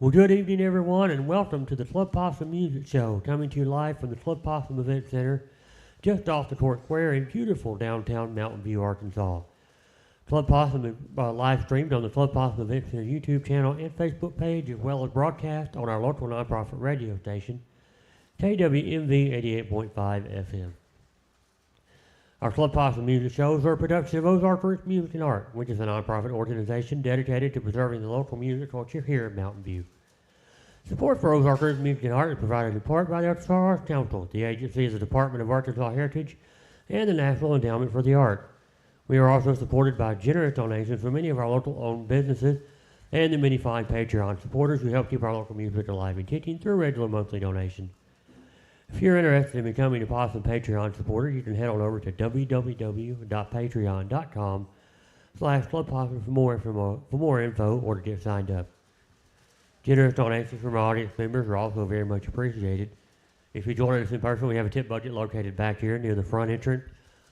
Well, good evening, everyone, and welcome to the Club Possum Music Show, coming to you live from the Club Possum Event Center, just off the Court Square in beautiful downtown Mountain View, Arkansas. Club Possum is live streamed on the Club Possum Event Center YouTube channel and Facebook page, as well as broadcast on our local nonprofit radio station, KWMV 88.5 FM. Our Club Possum Music Shows are a production of Ozark Roots Music and Art, which is a nonprofit organization dedicated to preserving the local music culture here in Mountain View. Support for Ozark Roots Music and Art is provided in part by the Arkansas Arts Council. The agency is the Department of Arkansas Heritage and the National Endowment for the Arts. We are also supported by generous donations from many of our local-owned businesses and the many fine Patreon supporters who help keep our local music alive and kicking through regular monthly donations. If you're interested in becoming a Possum Patreon supporter, you can head on over to www.patreon.com/clubpossum for more info or to get signed up. Generous donations from our audience members are also very much appreciated. If you join us in person, we have a tip budget located back here near the front entrance.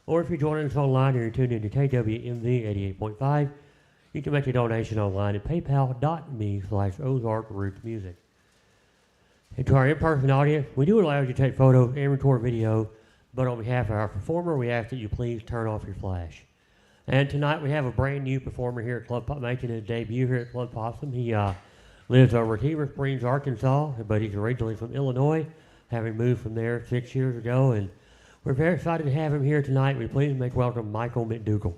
Or if you're joining us online and you're tuned into KWMV 88.5, you can make a donation online at paypal.me/OzarkRootsMusic. And to our in-person audience, we do allow you to take photos and record video, but on behalf of our performer, we ask that you please turn off your flash. And tonight we have a brand new performer here at Club Possum, making his debut here at Club Possum. He lives over at Heber Springs, Arkansas, but he's originally from Illinois, having moved from there 6 years ago. And we're very excited to have him here tonight. We please make welcome Michael McDougal.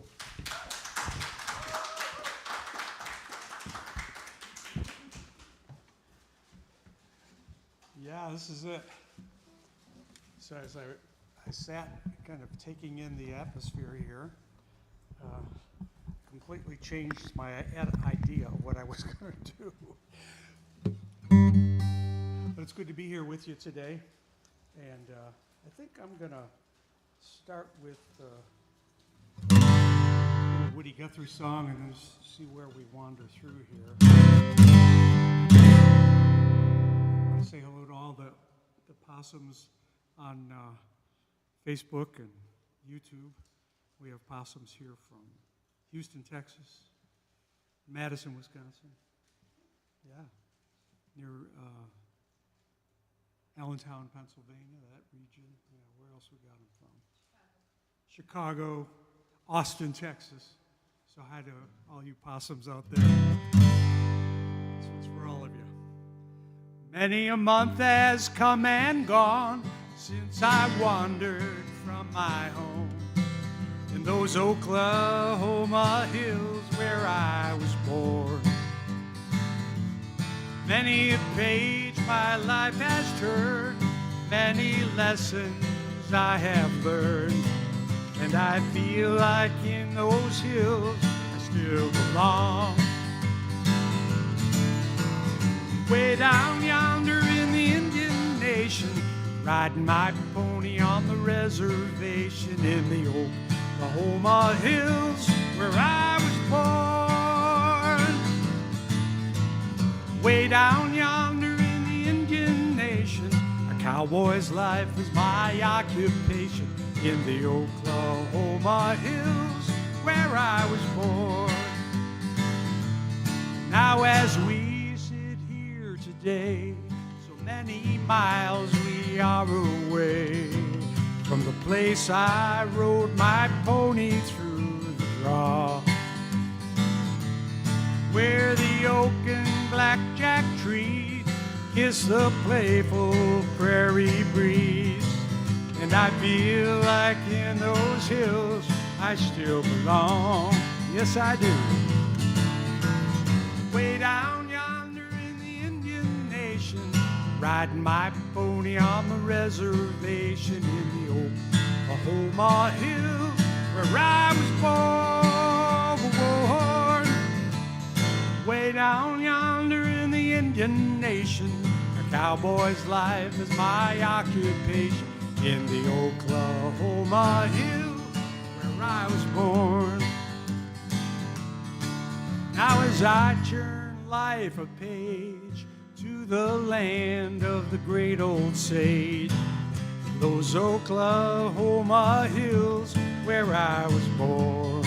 Yeah, this is it. So as I sat kind of taking in the atmosphere here, completely changed my idea of what I was going to do. But it's good to be here with you today. And I think I'm going to start with a Woody Guthrie song and then see where we wander through here. I want to say hello to all the possums on Facebook and YouTube. We have possums here from Houston, Texas, Madison, Wisconsin. Yeah, near Allentown, Pennsylvania, that region. Yeah, where else we got them from? Chicago, Austin, Texas. So hi to all you possums out there. This one's for all of you. Many a month has come and gone since I wandered from my home in those Oklahoma hills where I was born. Many a page my life has turned, many lessons I have learned, and I feel like in those hills I still belong. Way down yonder in the Indian Nation, riding my pony on the reservation in the Oklahoma hills where I was born. Way down yonder in the Indian Nation, a cowboy's life is my occupation in the Oklahoma hills where I was born. Now as we sit here today, so many miles we are away from the place I rode my pony through the draw, where the oak and blackjack trees kiss the playful prairie breeze, and I feel like in those hills I still belong. Yes, I do. Way down yonder in the Indian Nation, riding my pony on the reservation in the Oklahoma hills where I was born. Way down yonder in the Indian Nation, a cowboy's life is my occupation in the Oklahoma hills where I was born. Now as I turn life a page to the land of the great old sage, those Oklahoma hills where I was born,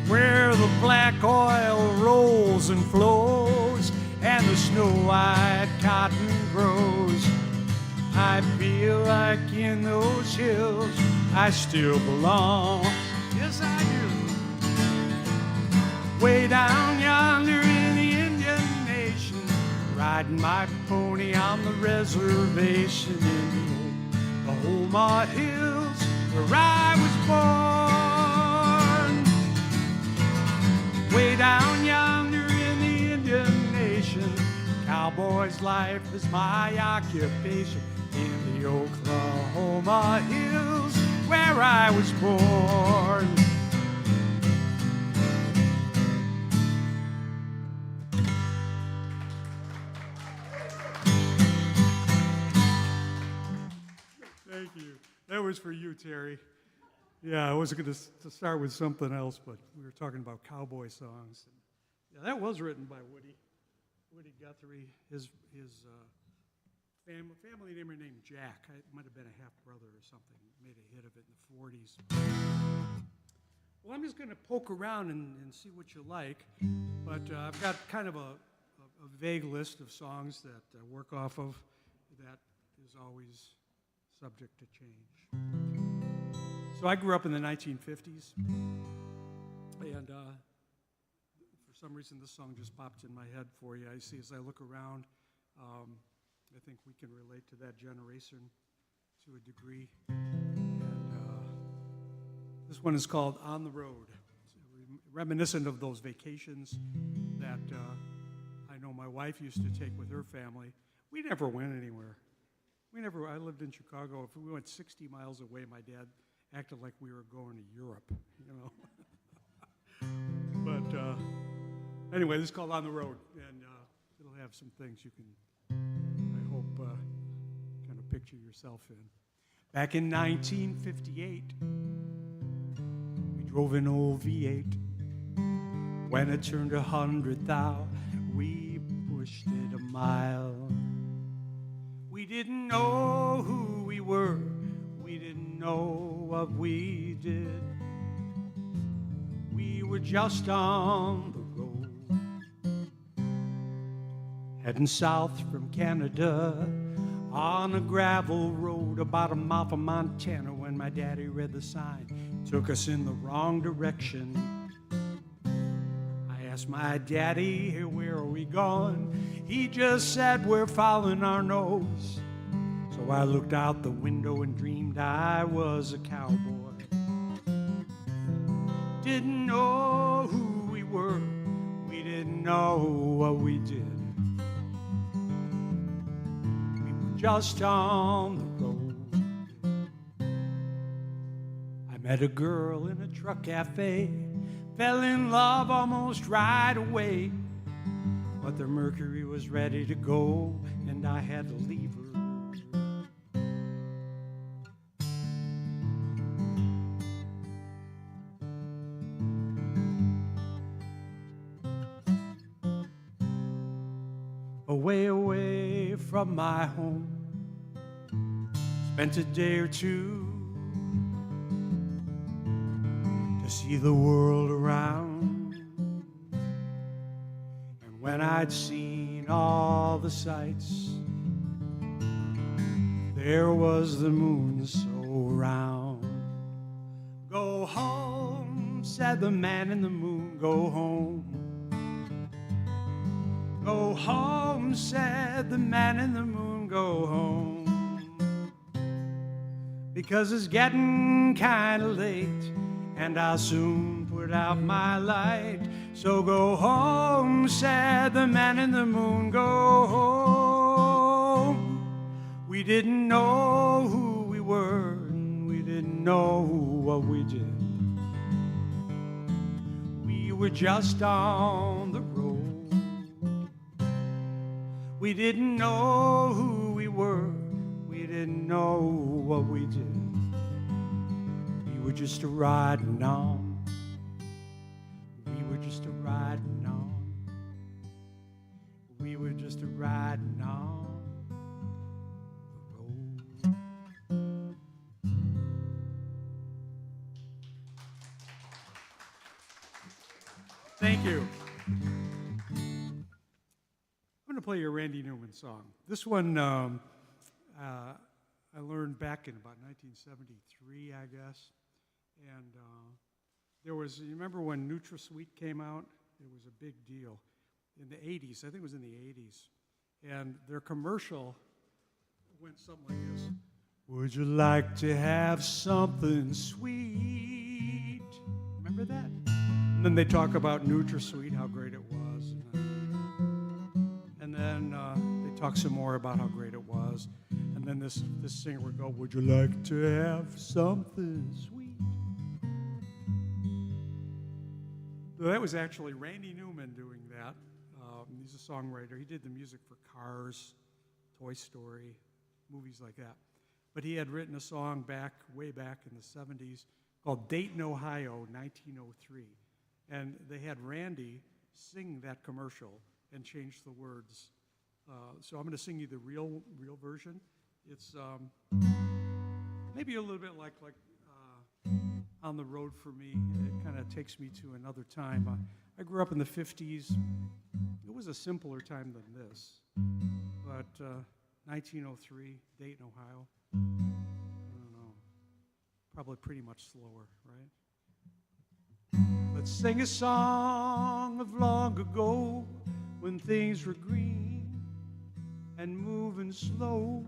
where the black oil rolls and flows and the snow-white cotton grows. I feel like in those hills I still belong. Yes, I do. Way down yonder in the Indian Nation, riding my pony on the reservation in the Omaha Hills where I was born. Way down yonder in the Indian Nation, cowboy's life is my occupation in the Oklahoma Hills where I was born. Thank you. That was for you, Terry. Yeah, I was going to start with something else, but we were talking about cowboy songs. Yeah, that was written by Woody Guthrie. His family name named Jack. It might have been a half-brother or something. Made a hit of it in the 40s. Well, I'm just going to poke around and see what you like, but I've got kind of a vague list of songs that I work off of that is always subject to change. So I grew up in the 1950s, and for some reason this song just popped in my head for you. I see as I look around, I think we can relate to that generation to a degree. And this one is called On the Road. It's reminiscent of those vacations that I know my wife used to take with her family. We never went anywhere. I lived in Chicago. If we went 60 miles away, my dad acted like we were going to Europe, you know. But anyway, this is called On the Road, and it'll have some things you can, I hope, kind of picture yourself in. Back in 1958, we drove an old V8. When it turned 100 thou, we pushed it a mile. We didn't know who we were. We didn't know what we did. We were just on the road, heading south from Canada, on a gravel road about a mile from Montana, when my daddy read the sign, took us in the wrong direction. I asked my daddy, "Hey, where are we going?" He just said, "We're following our nose." So I looked out the window and dreamed I was a cowboy. Didn't know who we were. We didn't know what we did. We were just on the road. I met a girl in a truck cafe, fell in love almost right away. But the Mercury was ready to go, and I had to leave her. Away, away from my home, spent a day or two to see the world around. And when I'd seen all the sights, there was the moon so round. Go home, said the man in the moon, go home. Go home, said the man in the moon, go home. Because it's getting kinda late, and I'll soon put out my light. So go home, said the man in the moon, go home. We didn't know who we were, and we didn't know what we did. We were just on the road. We didn't know who we were. We didn't know what we did. We were just a riding on. We were just a riding on. We were just a riding on the road. Thank you. I'm to play you a Randy Newman song. This one I learned back in about 1973, I guess. And there was, you remember when NutraSweet came out? It was a big deal in the 80s. I think it was in the 80s. And their commercial went something like this. Would you like to have something sweet? Remember that? And then they talk about NutraSweet, how great it was. And then they talk some more about how great it was. And then this singer would go, would you like to have something sweet? So that was actually Randy Newman doing that. He's a songwriter. He did the music for Cars, Toy Story, movies like that. But he had written a song way back in the 70s called Dayton, Ohio, 1903. And they had Randy sing that commercial and change the words. So I'm going to sing you the real version. It's maybe a little bit like On the Road for Me. It kind of takes me to another time. I grew up in the 50s. It was a simpler time than this. But 1903, Dayton, Ohio. I don't know. Probably pretty much slower, right? Let's sing a song of long ago when things were green and moving slow.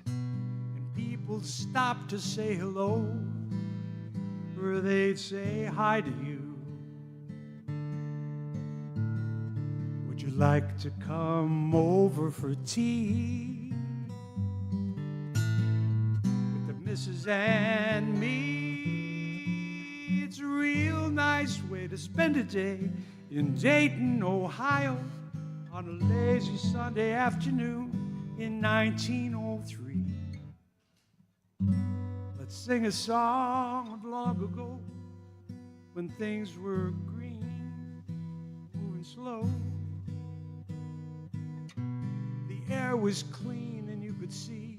And people stopped to say hello, or they'd say hi to you. Would you like to come over for tea with the missus and me? It's a real nice way to spend a day in Dayton, Ohio, on a lazy Sunday afternoon in 1903. Let's sing a song of long ago when things were green, moving slow. The air was clean and you could see,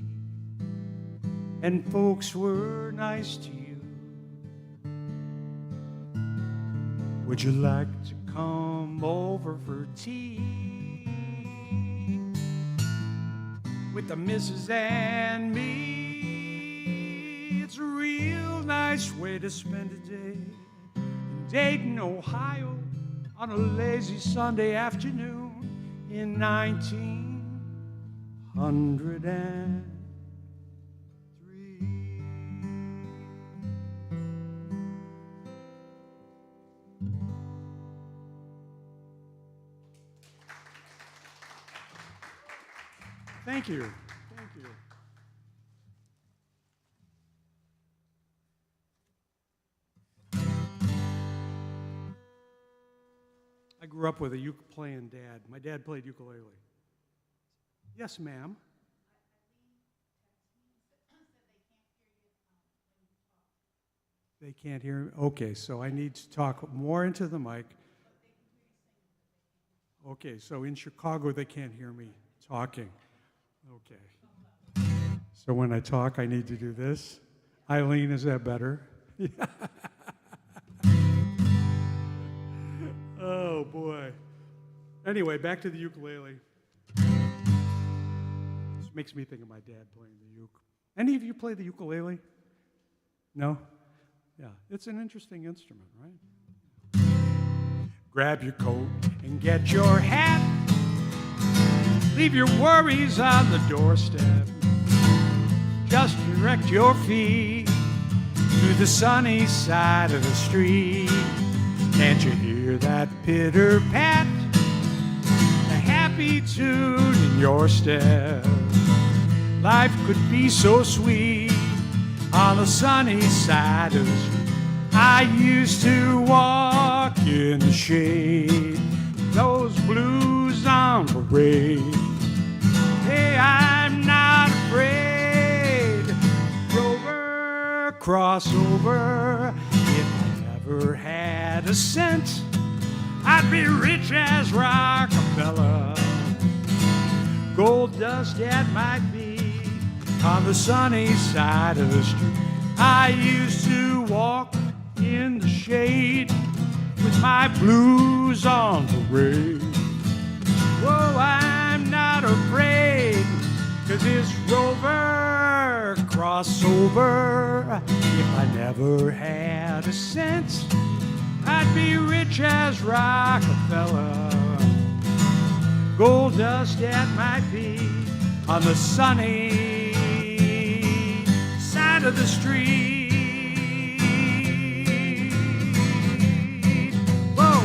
and folks were nice to you. Would you like to come over for tea with the missus and me? It's a real nice way to spend a day in Dayton, Ohio, on a lazy Sunday afternoon in 1903. Thank you. Thank you. I grew up with a ukulele-playing dad. My dad played ukulele. Yes, ma'am. They can't hear me? Okay, so I need to talk more into the mic. Okay, so in Chicago, they can't hear me talking. Okay. So when I talk, I need to do this. Eileen, is that better? Oh, boy. Anyway, back to the ukulele. This makes me think of my dad playing the uke. Any of you play the ukulele? No? Yeah, it's an interesting instrument, right? Grab your coat and get your hat. Leave your worries on the doorstep. Just direct your feet to the sunny side of the street. Can't you hear that pitter-pat? A happy tune in your step. Life could be so sweet on the sunny side of the street. I used to walk in the shade, those blues on parade. Hey, I'm not afraid. Rover, crossover. If I ever had a cent, I'd be rich as Rockefeller. Gold dust at my feet on the sunny side of the street. I used to walk in the shade with my blues on parade. Whoa, I'm not afraid, 'cause this rover crossover, if I never had a cent, I'd be rich as Rockefeller. Gold dust at my feet on the sunny side of the street. Whoa!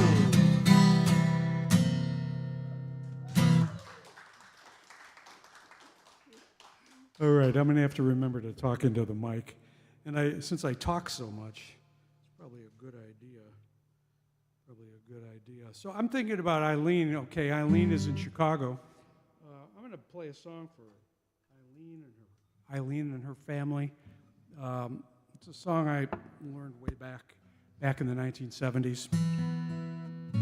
All right, I'm going to have to remember to talk into the mic. And since I talk so much, it's probably a good idea. So I'm thinking about Eileen. Okay, Eileen is in Chicago. I'm going to play a song for Eileen and her family. It's a song I learned way back in the 1970s. A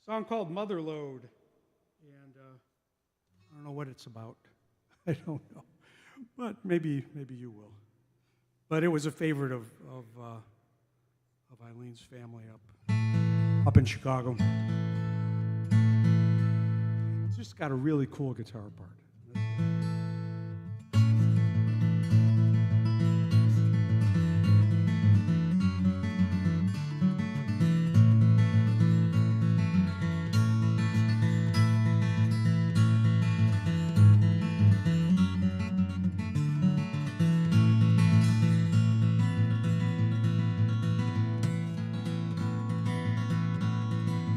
song called Mother Lode. And I don't know what it's about. I don't know. But maybe you will. But it was a favorite of Eileen's family up in Chicago. It's just got a really cool guitar part.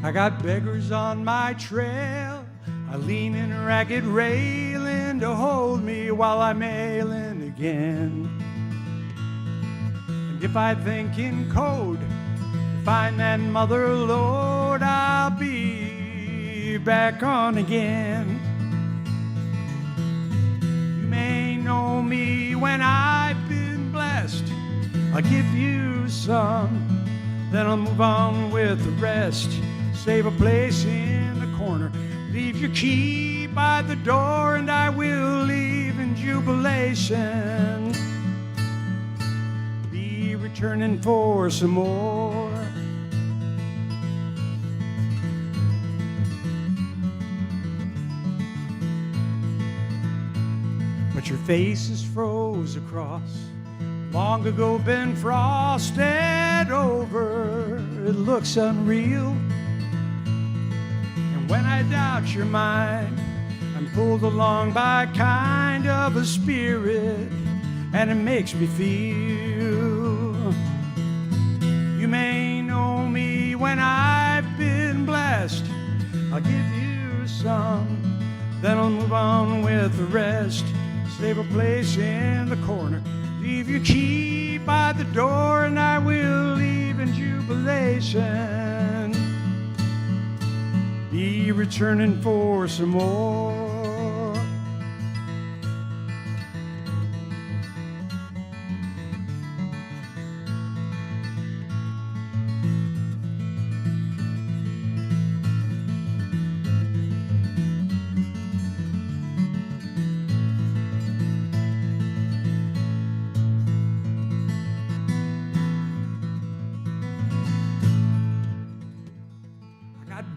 I got beggars on my trail. I lean in a ragged railing to hold me while I'm ailing again. And if I think in code to find that mother lode, I'll be back on again. You may know me when I've been blessed. I'll give you some, then I'll move on with the rest. Save a place in the corner, leave your key by the door, and I will leave in jubilation. Be returning for some more. But your face is froze across, long ago been frosted over. It looks unreal. When I doubt your mind, I'm pulled along by kind of a spirit, and it makes me feel. You may know me when I've been blessed. I'll give you some, then I'll move on with the rest. Save a place in the corner, leave your key by the door, and I will leave in jubilation. Be returning for some more.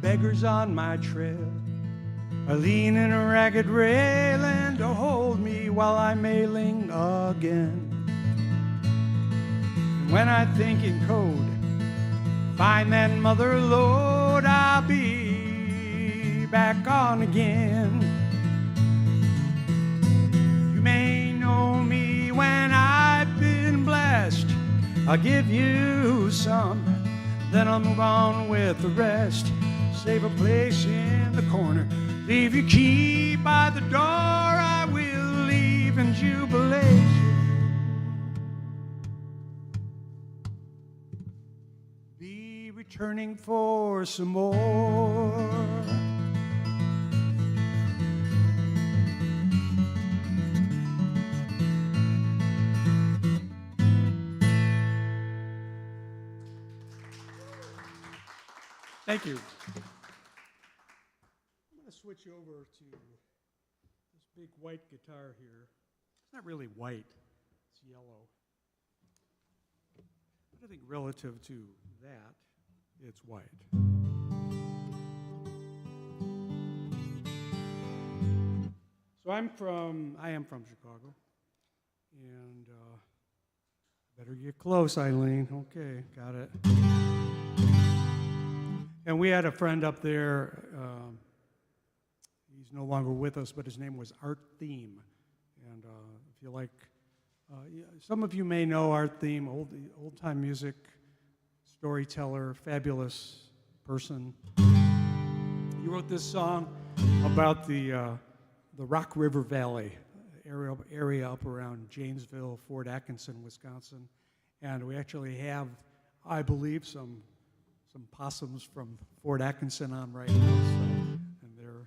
Beggars on my trail, I lean in a ragged railing to hold me while I'm ailing again. And when I think in code, find that mother lode, I'll be back on again. You may know me when I've been blessed. I'll give you some, then I'll move on with the rest. Save a place in the corner, leave your key by the door, I will leave in jubilation. Be returning for some more. Thank you. Switch over to this big white guitar here. It's not really white, it's yellow. But I think relative to that, it's white. So I am from Chicago, and better get close, Eileen. Okay, got it. And we had a friend up there. He's no longer with us, but his name was Art Theme. And if you like, some of you may know Art Theme, old-time music, storyteller, fabulous person. He wrote this song about the Rock River Valley area up around Janesville, Fort Atkinson, Wisconsin. And we actually have, I believe, some possums from Fort Atkinson on right now. And they're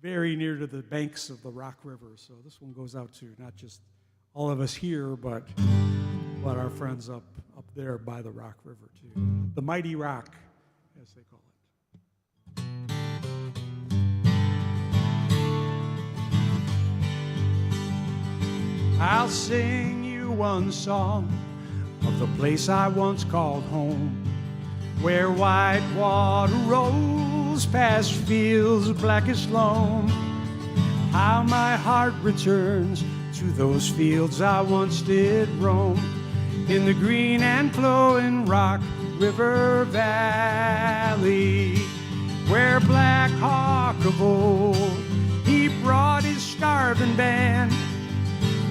very near to the banks of the Rock River. So this one goes out to not just all of us here, but our friends up there by the Rock River too. The Mighty Rock, as they call it. I'll sing you one song of the place I once called home, where white water rolls past fields of blackest loam. How my heart returns to those fields I once did roam, in the green and flowing Rock River Valley, where Black Hawk of old, he brought his starving band.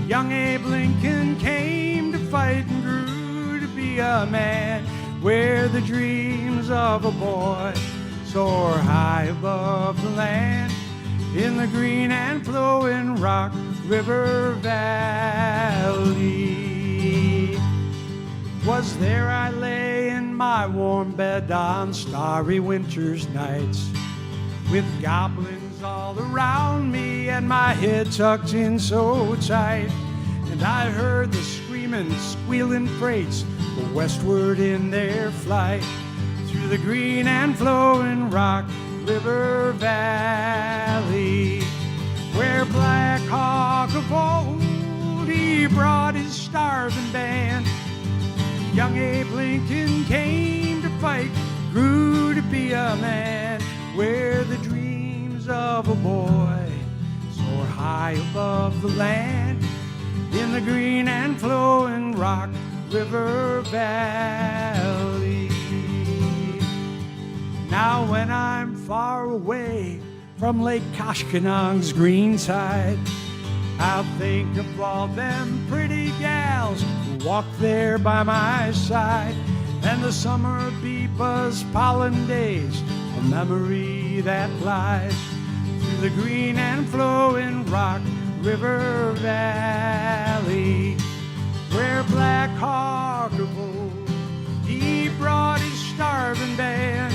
Young Abe Lincoln came to fight and grew to be a man, where the dreams of a boy soar high above the land, in the green and flowing Rock River Valley. Was there I lay in my warm bed on starry winter's nights, with goblins all around me and my head tucked in so tight. And I heard the screaming, squealing freights go westward in their flight, through the green and flowing Rock River Valley, where Black Hawk of old, he brought his starving band. Young Abe Lincoln came to fight, grew to be a man, where the dreams of a boy soar high above the land, in the green and flowing Rock River Valley. Now when I'm far away from Lake Koshkonong's green tide, I'll think of all them pretty gals who walk there by my side, and the summer bee buzz pollen days, a memory that flies through the green and flowing Rock River Valley, where Black Hawk of old, he brought his starving band.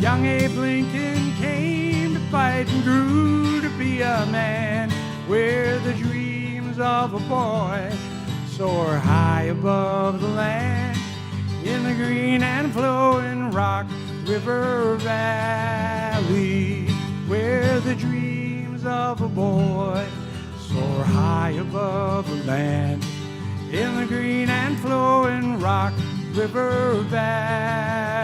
Young Abe Lincoln came to fight and grew to be a man, where the dreams of a boy soar high above the land, in the green and flowing Rock River Valley, where the dreams of a boy soar high above the land, in the green and flowing Rock River Valley.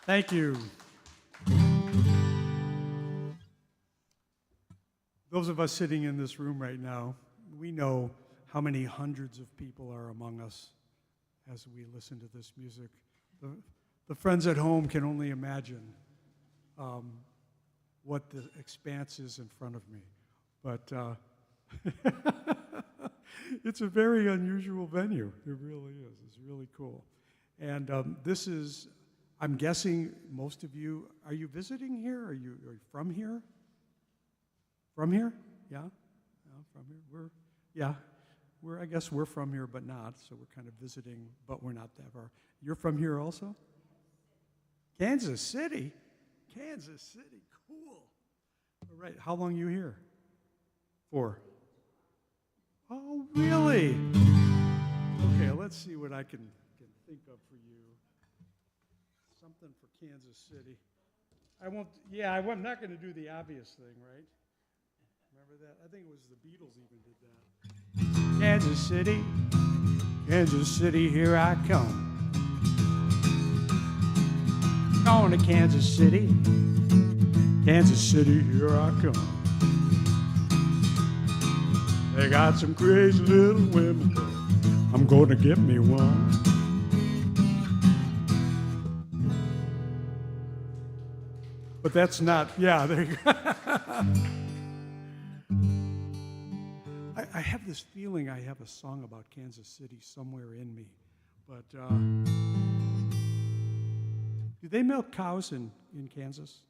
Thank you. Those of us sitting in this room right now, we know how many hundreds of people are among us as we listen to this music. The friends at home can only imagine what the expanse is in front of me. But it's a very unusual venue. It really is. It's really cool. And this is, I'm guessing most of you, are you visiting here? Are you from here? From here? Yeah? From here? I guess we're from here, but not, so we're kind of visiting, but we're not that far. You're from here also? Kansas City? Kansas City, cool. All right, how long you here? For? Oh, really? Okay, let's see what I can think of for you. Something for Kansas City. I'm not going to do the obvious thing, right? Remember that? I think it was the Beatles even did that. Kansas City, here I come. Going to Kansas City, here I come. They got some crazy little women. I'm gonna get me one. But that's not, yeah, there you go. I have this feeling I have a song about Kansas City somewhere in me. But do they milk cows in Kansas?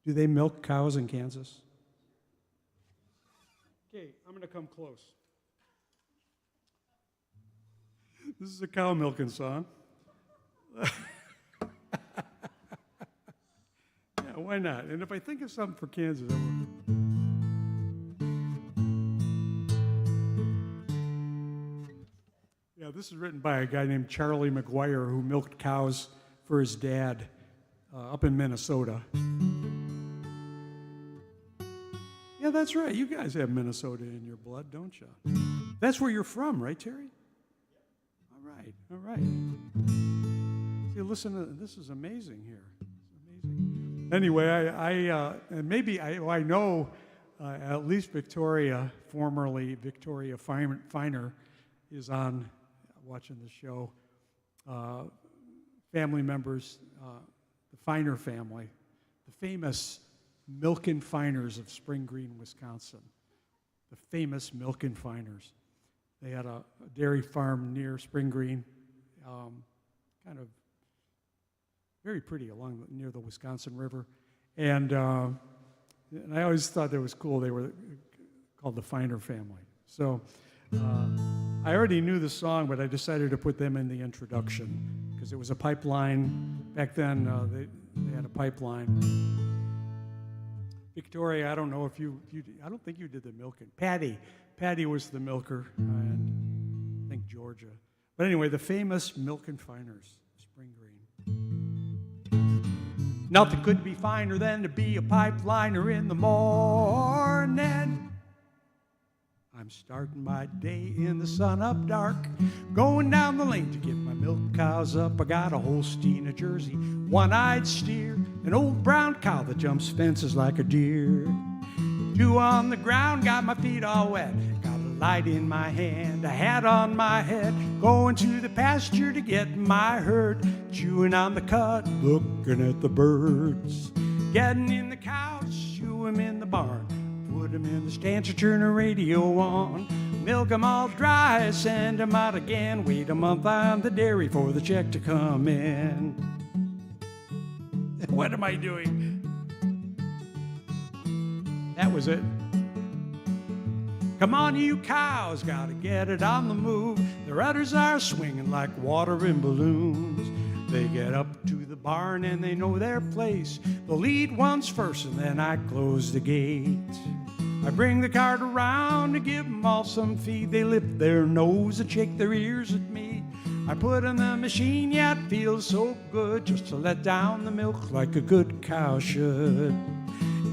Do they milk cows in Kansas? Okay, I'm going to come close. This is a cow milking song. Yeah, why not? And if I think of something for Kansas, I will. Yeah, this is written by a guy named Charlie McGuire who milked cows for his dad up in Minnesota. Yeah, that's right. You guys have Minnesota in your blood, don't you? That's where you're from, right, Terry? All right. See, listen to this. Is amazing here. It's amazing. Anyway, I know at least Victoria, formerly Victoria Finer, is on watching the show. Family members, the Finer family, the famous Milken Finers of Spring Green, Wisconsin. The famous Milken Finers. They had a dairy farm near Spring Green, kind of very pretty near the Wisconsin River. And I always thought that was cool. They were called the Finer family. So I already knew the song, but I decided to put them in the introduction because it was a pipeline. Back then, they had a pipeline. Victoria, I don't know if I don't think you did the milking. Patty was the milker, and I think Georgia. But anyway, the famous Milken Finers, Spring Green. Nothing could be finer than to be a pipeliner in the morning. I'm starting my day in the sun up dark, going down the lane to get my milk cows up. I got a Holstein, a Jersey, one-eyed steer, an old brown cow that jumps fences like a deer. Dew on the ground, got my feet all wet, got a light in my hand, a hat on my head, going to the pasture to get my herd, chewing on the cud, looking at the birds, getting in the couch, shoe 'em in the barn. Put 'em in the stanch, turn the radio on. Milk 'em all dry, send 'em out again. Wait a month on the dairy for the check to come in. What am I doing? That was it. Come on, you cows, gotta get it on the move. The udders are swinging like water in balloons. They get up to the barn and they know their place. The lead one's first and then I close the gate. I bring the cart around to give them all some feed. They lift their nose and shake their ears at me. I put in the machine, yeah, it feels so good just to let down the milk like a good cow should.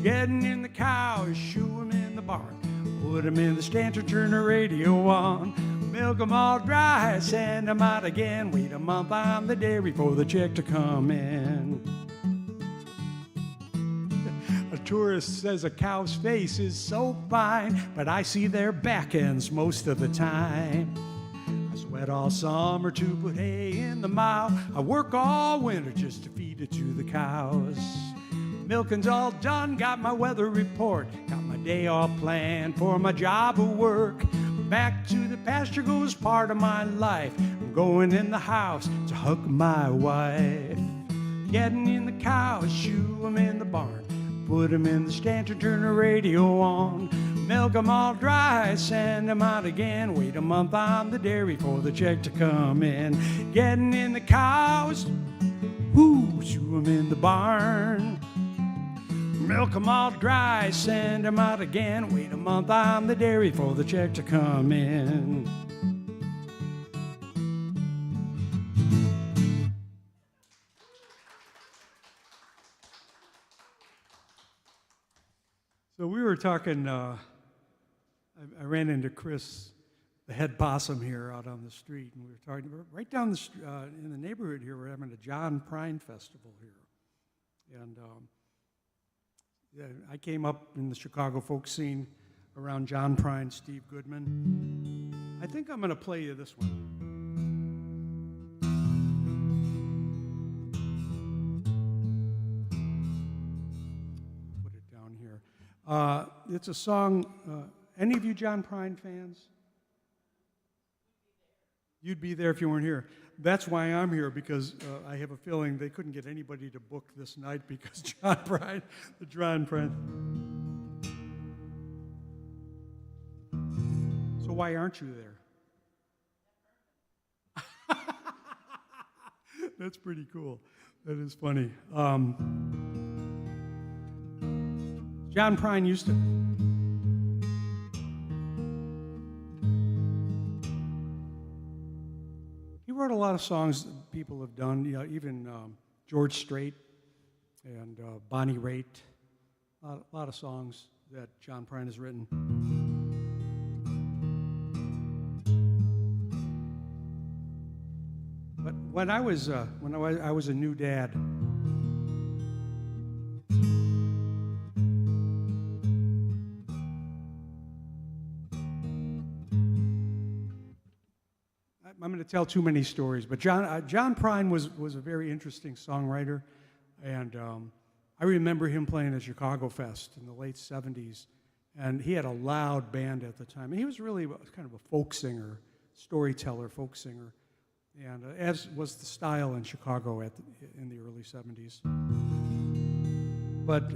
Getting in the cows, shoe 'em in the barn. Put 'em in the stanch, turn the radio on. Milk 'em all dry, send 'em out again. Wait a month on the dairy for the check to come in. A tourist says a cow's face is so fine, but I see their back ends most of the time. I sweat all summer to put hay in the mow. I work all winter just to feed it to the cows. Milking's all done, got my weather report, got my day all planned for my job of work. Back to the pasture goes part of my life. I'm going in the house to hug my wife. Getting in the cows, shoe 'em in the barn. Put 'em in the stanch and turn the radio on. Milk 'em all dry, send 'em out again. Wait a month on the dairy for the check to come in. Getting in the cows, whoo, shoe 'em in the barn. Milk 'em all dry, send 'em out again. Wait a month on the dairy for the check to come in. So we were talking I ran into Chris, the head possum here out on the street, and we were talking right down in the neighborhood here. We're having a John Prine festival here, and yeah, I came up in the Chicago folk scene around John Prine, Steve Goodman. I think I'm going to play you this one. Put it down here. It's a song. Any of you John Prine fans? You'd be there if you weren't here. That's why I'm here, because I have a feeling they couldn't get anybody to book this night because John Prine, the John Prine. So why aren't you there? That's pretty cool. That is funny. John Prine used to. He wrote a lot of songs that people have done, you know, even George Strait and Bonnie Raitt. A lot of songs that John Prine has written. But when I was a new dad, I'm going to tell too many stories, but John Prine was a very interesting songwriter, and I remember him playing at Chicago Fest in the late '70s, and he had a loud band at the time. And he was really kind of a folk singer, storyteller, folk singer, and as was the style in Chicago in the early '70s. But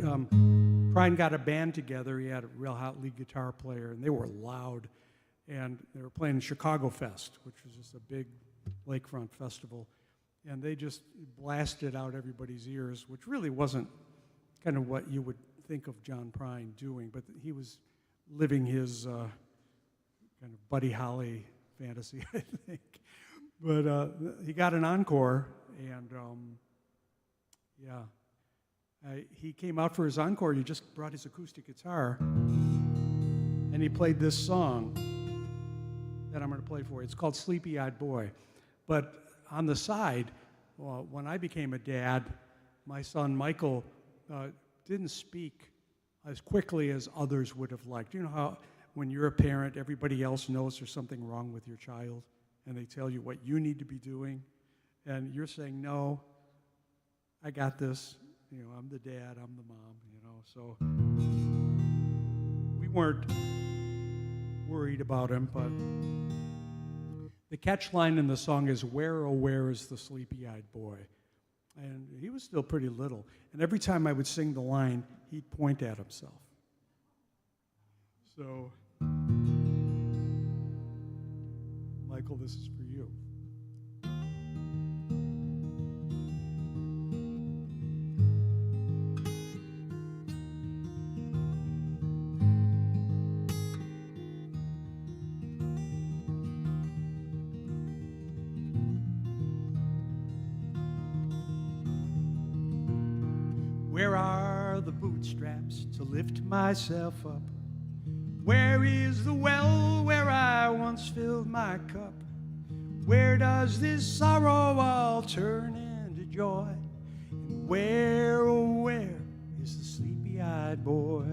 Prine got a band together. He had a real hot lead guitar player, and they were loud. And they were playing Chicago Fest, which was just a big lakefront festival. And they just blasted out everybody's ears, which really wasn't kind of what you would think of John Prine doing, but he was living his kind of Buddy Holly fantasy, I think. But he got an encore, and he came out for his encore. He just brought his acoustic guitar, and he played this song that I'm going to play for you. It's called Sleepy Eyed Boy. But on the side, when I became a dad, my son Michael didn't speak as quickly as others would have liked. You know how when you're a parent, everybody else knows there's something wrong with your child, and they tell you what you need to be doing, and you're saying, no, I got this. You know, I'm the dad, I'm the mom, you know. So we weren't worried about him, but the catch line in the song is, "Where, oh, where is the sleepy-eyed boy?" And he was still pretty little. And every time I would sing the line, he'd point at himself. So, Michael, this is for you. Where are the bootstraps to lift myself up? Where is the well where I once filled my cup? Where does this sorrow all turn into joy? And where, oh, where is the sleepy-eyed boy?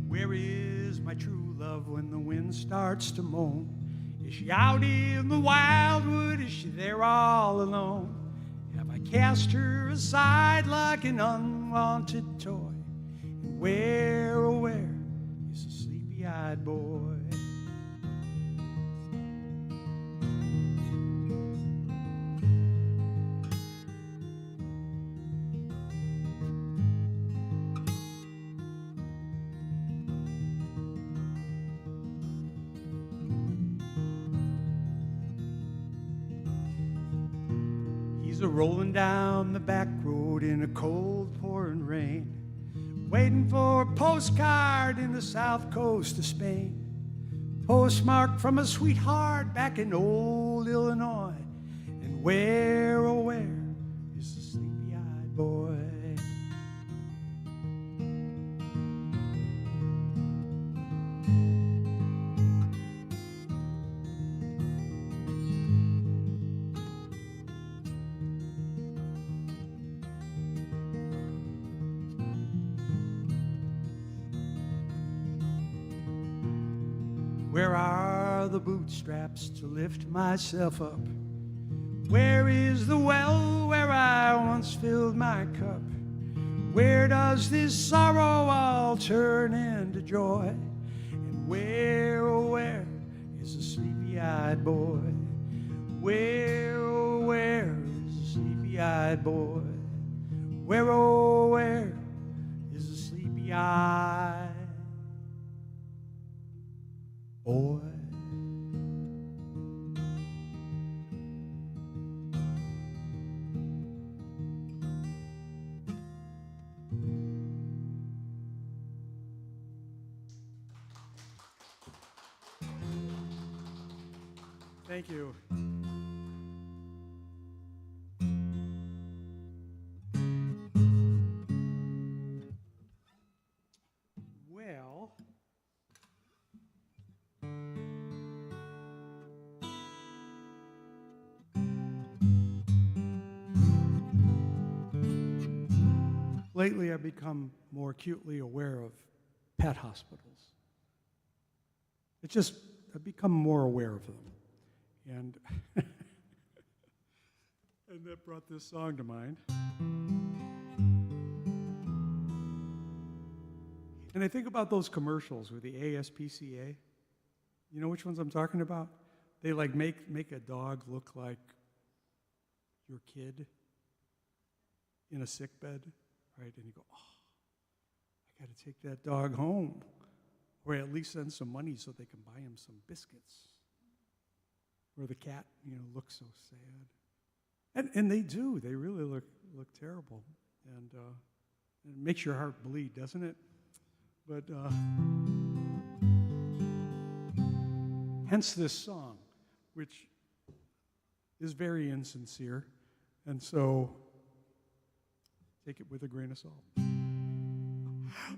Where is my true love when the wind starts to moan? Is she out in the wildwood? Is she there all alone? Have I cast her aside like an unwanted toy? And where, oh, where is the sleepy-eyed boy? a rolling down the back road in a cold pouring rain, waiting for a postcard in the south coast of Spain, postmarked from a sweetheart back in old Illinois. And where, oh where, is the sleepy-eyed boy? Where are the bootstraps to lift myself up? Where is the well where I once filled my cup? Where does this sorrow all turn into joy? And where, oh where, is the sleepy-eyed boy? Where, oh where, is the sleepy-eyed boy? Where, oh where, is the sleepy-eyed boy? Thank you. Well, lately I've become more acutely aware of pet hospitals. I've become more aware of them. And, and that brought this song to mind. And I think about those commercials with the ASPCA. You know which ones I'm talking about? They like make a dog look like your kid in a sick bed, right? And you go, oh, I got to take that dog home. Or at least send some money so they can buy him some biscuits. Or the cat, looks so sad. And they do. They really look terrible. And it makes your heart bleed, doesn't it? But hence this song, which is very insincere. And so take it with a grain of salt.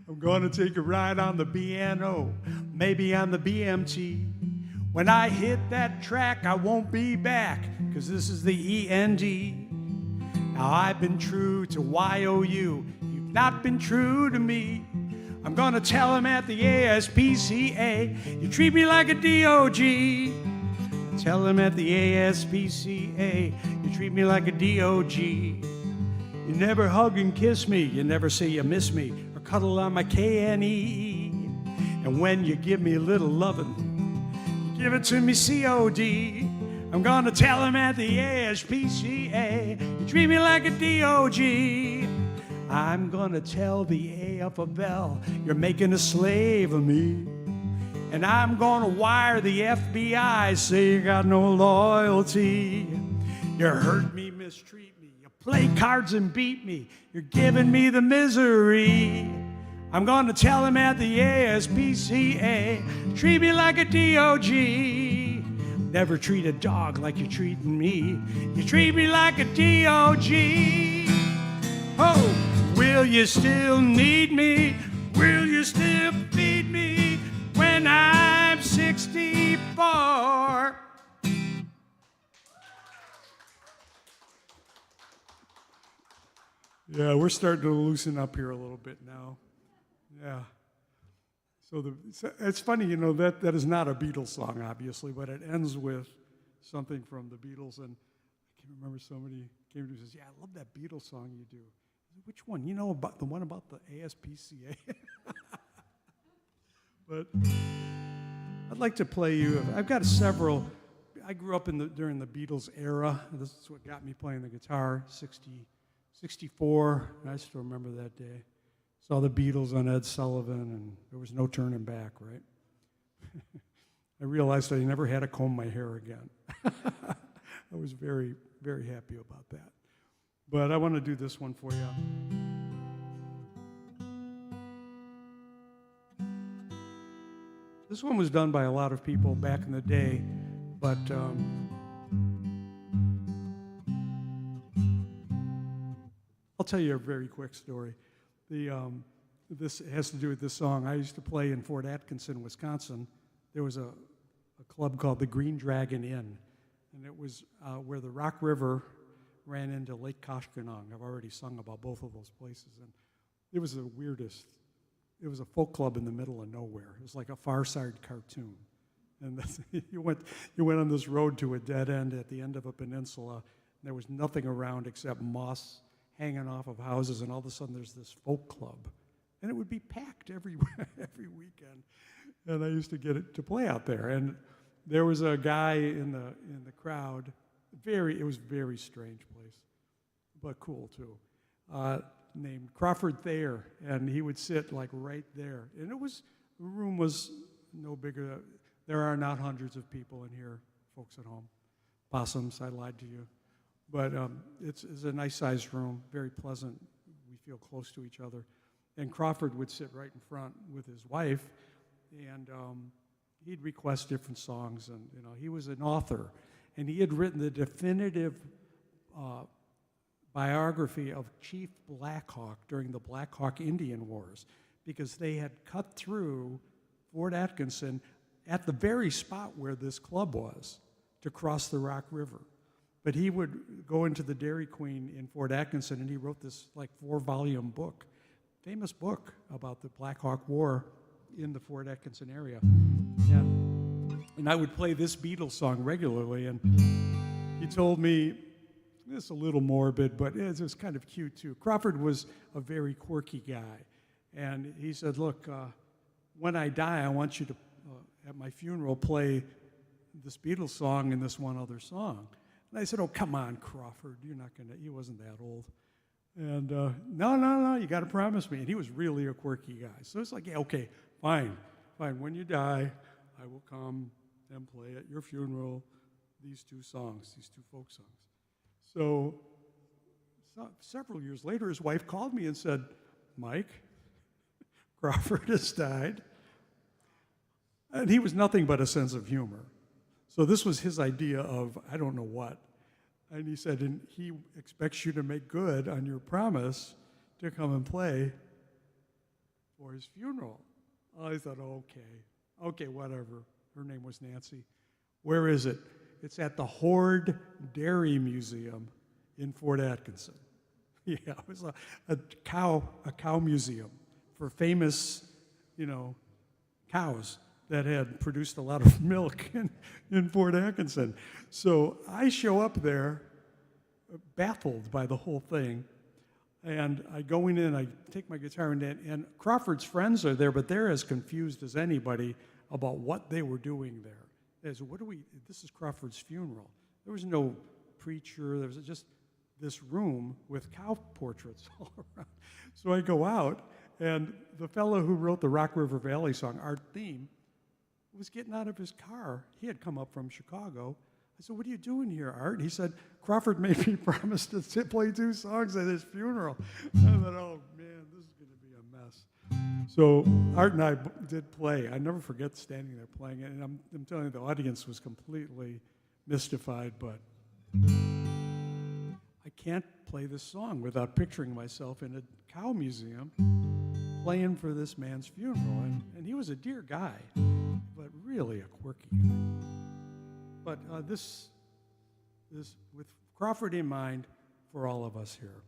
I'm going to take a ride on the BNO, maybe on the BMT. When I hit that track, I won't be back, 'cause this is the END. Now I've been true to YOU, you've not been true to me. I'm gonna tell him at the ASPCA, you treat me like a DOG. Tell him at the ASPCA, you treat me like a DOG. You never hug and kiss me, you never say you miss me, or cuddle on my KNE. And when you give me a little lovin', you give it to me COD. I'm gonna tell him at the ASPCA, you treat me like a DOG. I'm gonna tell the AFL, you're making a slave of me. And I'm gonna wire the FBI, say you got no loyalty. You hurt me, mistreat me, you play cards and beat me, you're giving me the misery. I'm gonna tell him at the ASPCA, treat me like a DOG. Never treat a dog like you're treating me, you treat me like a DOG. Oh, will you still need me? Will you still feed me when I'm 64? Yeah, we're starting to loosen up here a little bit now. Yeah. So it's funny, that is not a Beatles song, obviously, but it ends with something from the Beatles. And I can remember somebody came to me and says, yeah, I love that Beatles song you do. Which one? About the one about the ASPCA? But I'd like to play you. I've got several. I grew up during the Beatles era. This is what got me playing the guitar. 64. I still remember that day. Saw the Beatles on Ed Sullivan, and there was no turning back, right? I realized I never had to comb my hair again. I was very, very happy about that. But I want to do this one for you. This one was done by a lot of people back in the day, but I'll tell you a very quick story. This has to do with this song. I used to play in Fort Atkinson, Wisconsin. There was a club called the Green Dragon Inn, and it was where the Rock River ran into Lake Koshkonong. I've already sung about both of those places, and it was the weirdest. It was a folk club in the middle of nowhere. It was like a Far Side cartoon. And you went on this road to a dead end at the end of a peninsula, and there was nothing around except moss hanging off of houses, and all of a sudden there's this folk club. And it would be packed every weekend. And I used to get it to play out there. And there was a guy in the crowd. It was a very strange place, but cool too. Named Crawford Thayer, and he would sit like right there. And the room was no bigger. There are not hundreds of people in here, folks at home. Possums, I lied to you. But it's a nice sized room, very pleasant. We feel close to each other. And Crawford would sit right in front with his wife, and he'd request different songs. And he was an author, and he had written the definitive biography of Chief Black Hawk during the Black Hawk Indian Wars, because they had cut through Fort Atkinson at the very spot where this club was to cross the Rock River. But he would go into the Dairy Queen in Fort Atkinson, and he wrote this like 4-volume book, famous book about the Black Hawk War in the Fort Atkinson area. And I would play this Beatles song regularly, and he told me, it's a little morbid, but it was kind of cute too. Crawford was a very quirky guy, and he said, look, when I die, I want you to, at my funeral, play this Beatles song and this one other song. And I said, oh, come on, Crawford, he wasn't that old. And no, you got to promise me. And he was really a quirky guy. So it's like, yeah, okay, fine. When you die, I will come and play at your funeral these 2 songs, these 2 folk songs. So several years later, his wife called me and said, Mike, Crawford has died. And he was nothing but a sense of humor. So this was his idea of, I don't know what. And he said, and he expects you to make good on your promise to come and play for his funeral. I thought, okay, whatever. Her name was Nancy. Where is it? It's at the Horde Dairy Museum in Fort Atkinson. Yeah, it was a cow museum for famous, cows that had produced a lot of milk in Fort Atkinson. So I show up there, baffled by the whole thing, and I go in, I take my guitar, and Crawford's friends are there, but they're as confused as anybody about what they were doing there. They said, this is Crawford's funeral. There was no preacher, there was just this room with cow portraits all around. So I go out, and the fellow who wrote the Rock River Valley song, Art Theme, was getting out of his car. He had come up from Chicago. I said, what are you doing here, Art? He said, Crawford made me promise to play 2 songs at his funeral. I thought, oh, man, this is going to be a mess. So Art and I did play. I never forget standing there playing it, and I'm telling you, the audience was completely mystified, but I can't play this song without picturing myself in a cow museum playing for this man's funeral. And he was a dear guy, but really a quirky guy. But this with Crawford in mind for all of us here.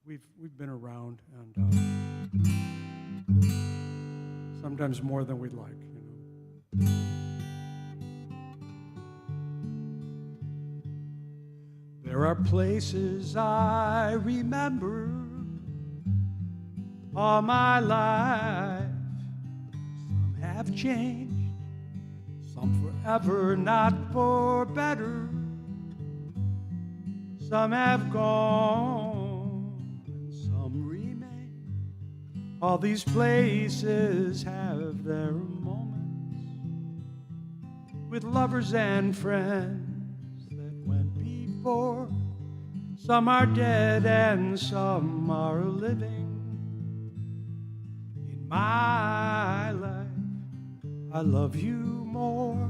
We've been around, and sometimes more than we'd like, There are places I remember all my life. Some have changed, some forever, not for better. Some have gone, and some remain. All these places have their moments with lovers and friends that went before. Some are dead and some are living. In my life, I love you more.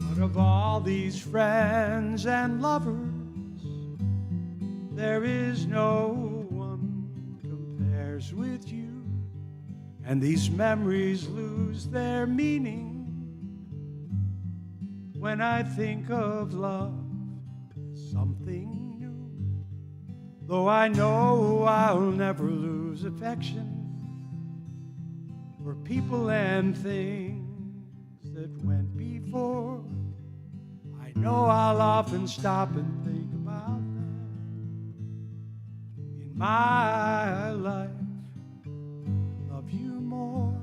But of all these friends and lovers, there is no one compares with you. And these memories lose their meaning when I think of love, something new. Though I know I'll never lose affection for people and things that went before, I know I'll often stop and think about them. In my life, love you more.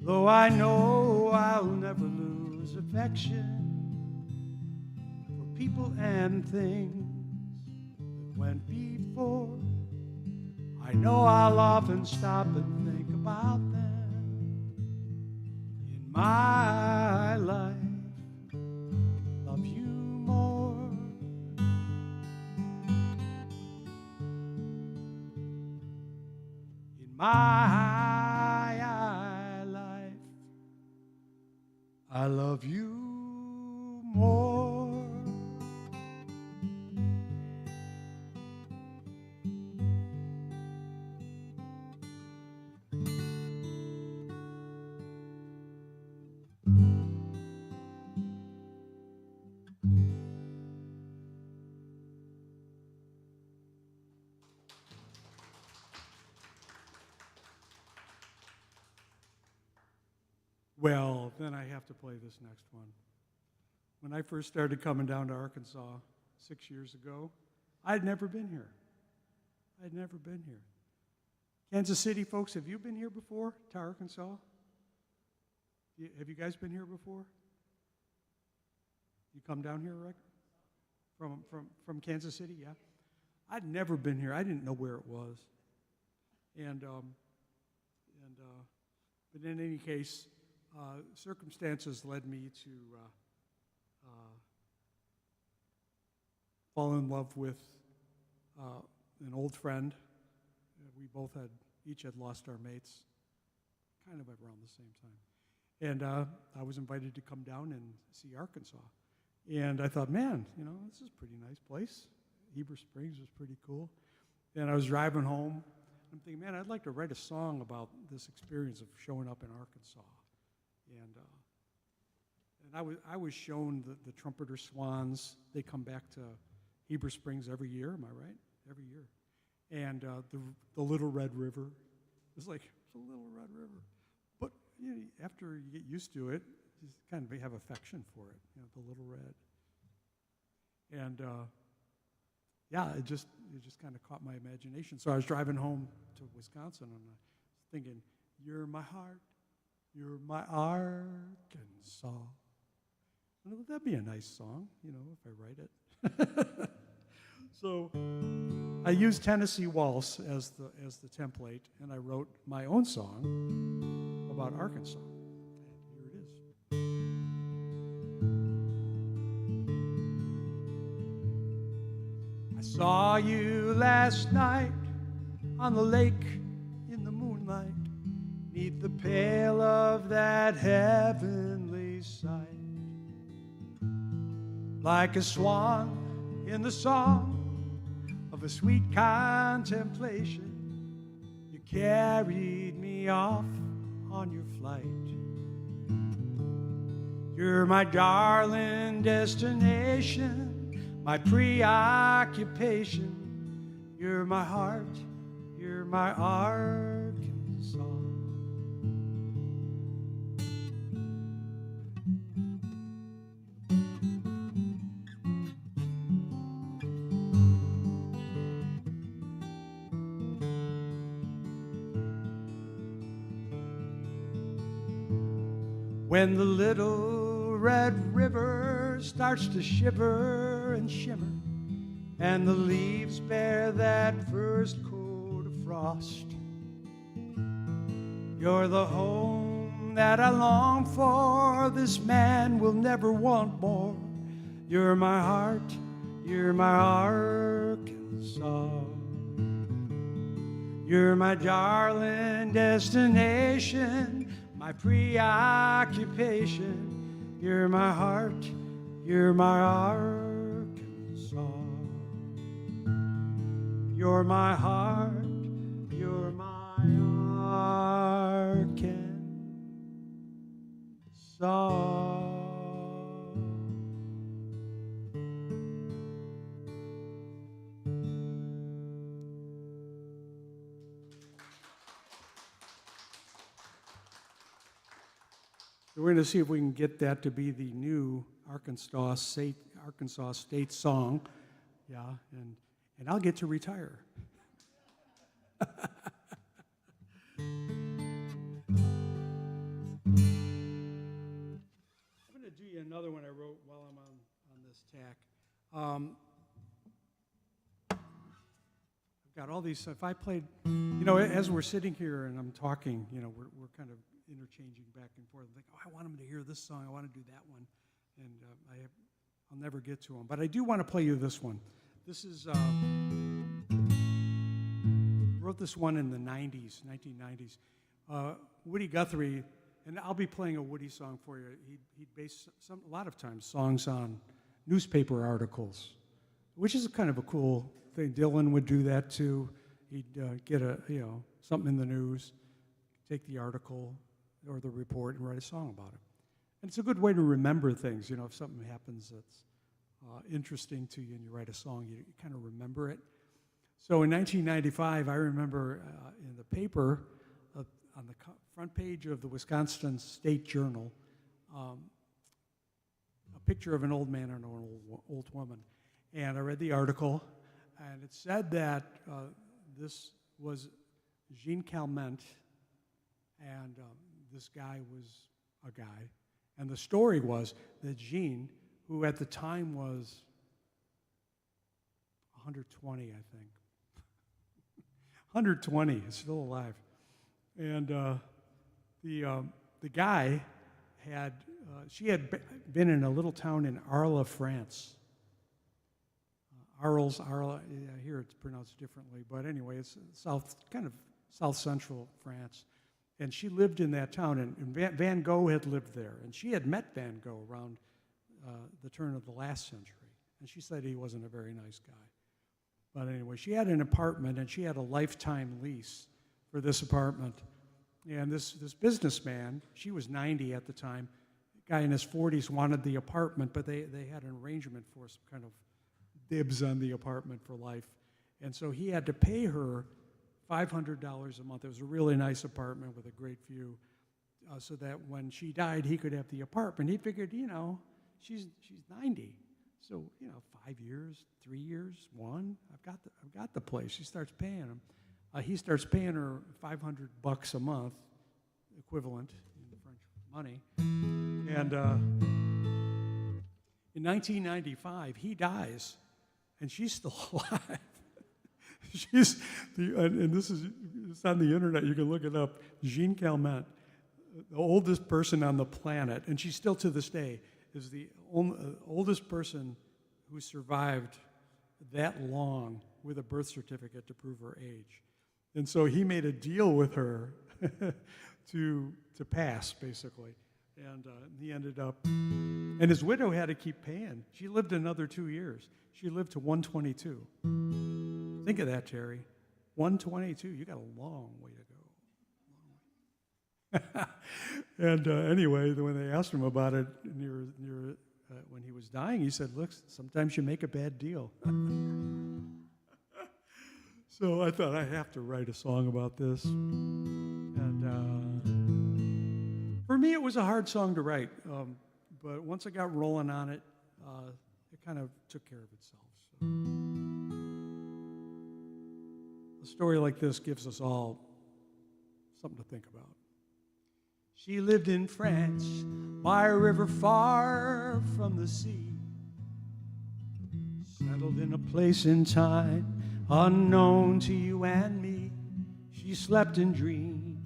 Though I know I'll never lose affection for people and things that went before, I know I'll often stop and think about them. In my life, love you more. In my I love you more. Well, then I have to play this next one. When I first started coming down to Arkansas 6 years ago, I'd never been here. I'd never been here. Kansas City folks, have you been here before to Arkansas? Have you guys been here before? You come down here, Rick? From Kansas City, yeah? I'd never been here. I didn't know where it was. But in any case, circumstances led me to fall in love with an old friend. We both each had lost our mates kind of around the same time. And I was invited to come down and see Arkansas. And I thought, man, this is a pretty nice place. Heber Springs was pretty cool. And I was driving home. I'm thinking, man, I'd like to write a song about this experience of showing up in Arkansas. And I was shown the trumpeter swans. They come back to Heber Springs every year. Am I right? Every year. And the Little Red River. It's like it's a Little Red River, but after you get used to it, you kind of have affection for it. The Little Red. And it just kind of caught my imagination. So I was driving home to Wisconsin, and I was thinking, "You're my heart, you're my Arkansas." And that'd be a nice song, if I write it. So I used Tennessee Waltz as the template, and I wrote my own song about Arkansas. And here it is. I saw you last night on the lake in the moonlight, 'neath the pale of that heavenly sight. Like a swan in the song of a sweet contemplation, you carried me off on your flight. You're my darling destination, my preoccupation. You're my heart, you're my Arkansas. When the little red river starts to shiver and shimmer, and the leaves bear that first coat of frost, you're the home that I long for. This man will never want more. You're my heart, you're my Arkansas. You're my darling destination, my preoccupation. You're my heart, you're my Arkansas. You're my heart, you're my Arkansas. We're going to see if we can get that to be the new Arkansas State song. Yeah, and I'll get to retire. I'm going to do you another one I wrote while I'm on this tack. I've got all these. If I played, as we're sitting here and I'm talking, we're kind of interchanging back and forth. I think, I want them to hear this song. I want to do that one, and I'll never get to them. But I do want to play you this one. This is wrote this one in the 1990s. Woody Guthrie, and I'll be playing a Woody song for you. He'd base a lot of times songs on newspaper articles, which is kind of a cool thing. Dylan would do that too. He'd get something in the news, take the article or the report and write a song about it. And it's a good way to remember things. If something happens that's interesting to you and you write a song, you kind of remember it. So in 1995, I remember in the paper, on the front page of the Wisconsin State Journal, a picture of an old man and an old woman. And I read the article, and it said that this was Jean Calment, and this guy was a guy. And the story was that Jean, who at the time was 120, I think. 120, is still alive. And the guy she had been in a little town in Arles, France. Arles, I hear it's pronounced differently, but anyway, it's kind of south central France. And she lived in that town, and Van Gogh had lived there. And she had met Van Gogh around the turn of the last century. And she said he wasn't a very nice guy. But anyway, she had an apartment, and she had a lifetime lease for this apartment. And this businessman, she was 90 at the time, a guy in his 40s wanted the apartment, but they had an arrangement for some kind of dibs on the apartment for life. And so he had to pay her $500 a month. It was a really nice apartment with a great view, so that when she died, he could have the apartment. He figured, she's 90, so 5 years, 3 years, one. I've got the place. She starts paying him. He starts paying her $500 a month, equivalent in French money. And in 1995, he dies, and she's still alive. And it's on the internet, you can look it up, Jean Calment, the oldest person on the planet, and she's still to this day, is the oldest person who survived that long with a birth certificate to prove her age. And so he made a deal with her to pass, basically. And he ended up, and his widow had to keep paying. She lived another 2 years. She lived to 122. Think of that, Terry. 122, you got a long way to go. And anyway, when they asked him about it near when he was dying, he said, look, sometimes you make a bad deal. So I thought I have to write a song about this. And for me, it was a hard song to write. But once I got rolling on it, it kind of took care of itself. So. A story like this gives us all something to think about. She lived in France by a river far from the sea, settled in a place in time unknown to you and me. She slept and dreamed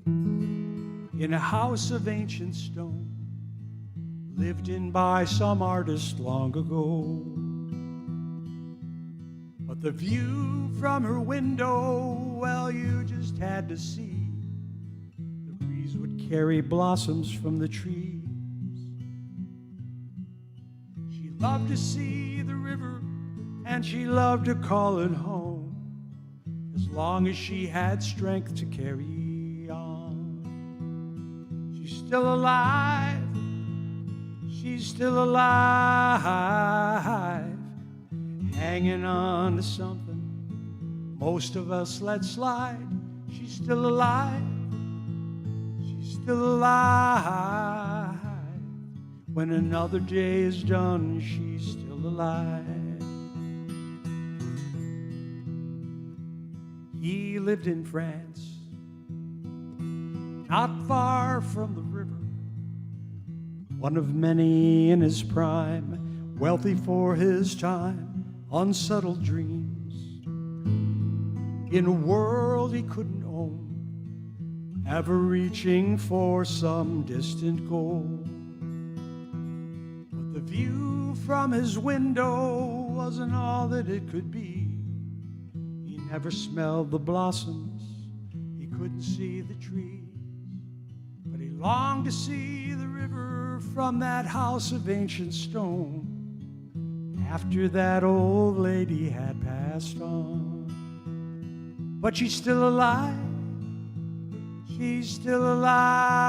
in a house of ancient stone, lived in by some artist long ago. But the view from her window, well, you just had to see. The breeze would carry blossoms from the trees. She loved to see the river, and she loved to call it home, as long as she had strength to carry on. She's still alive. She's still alive, hanging on to something most of us let slide. She's still alive. She's still alive. When another day is done, she's still alive. He lived in France, not far from the river, one of many in his prime, wealthy for his time, unsettled dreams in a world he couldn't own, ever reaching for some distant goal. But the view from his window wasn't all that it could be. He never smelled the blossoms, he couldn't see the trees, but he longed to see the river from that house of ancient stone after that old lady had passed on. But she's still alive. She's still alive,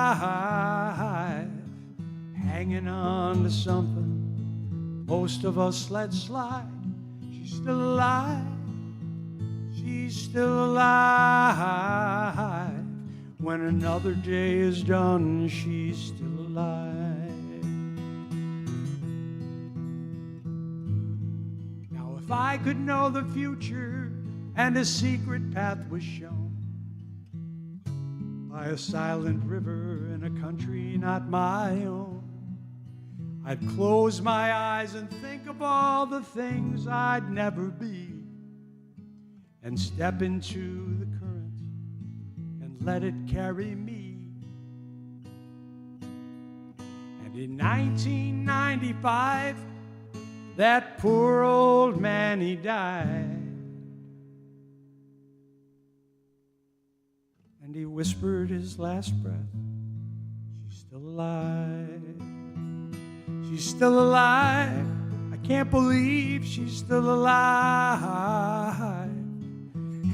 hanging on to something most of us let slide. She's still alive. She's still alive. When another day is done, she's still alive. Now, if I could know the future and a secret path was shown by a silent river in a country not my own, I'd close my eyes and think of all the things I'd never be, and step into the current and let it carry me. And in 1995, that poor old man, he died. And he whispered his last breath, she's still alive. She's still alive. I can't believe she's still alive,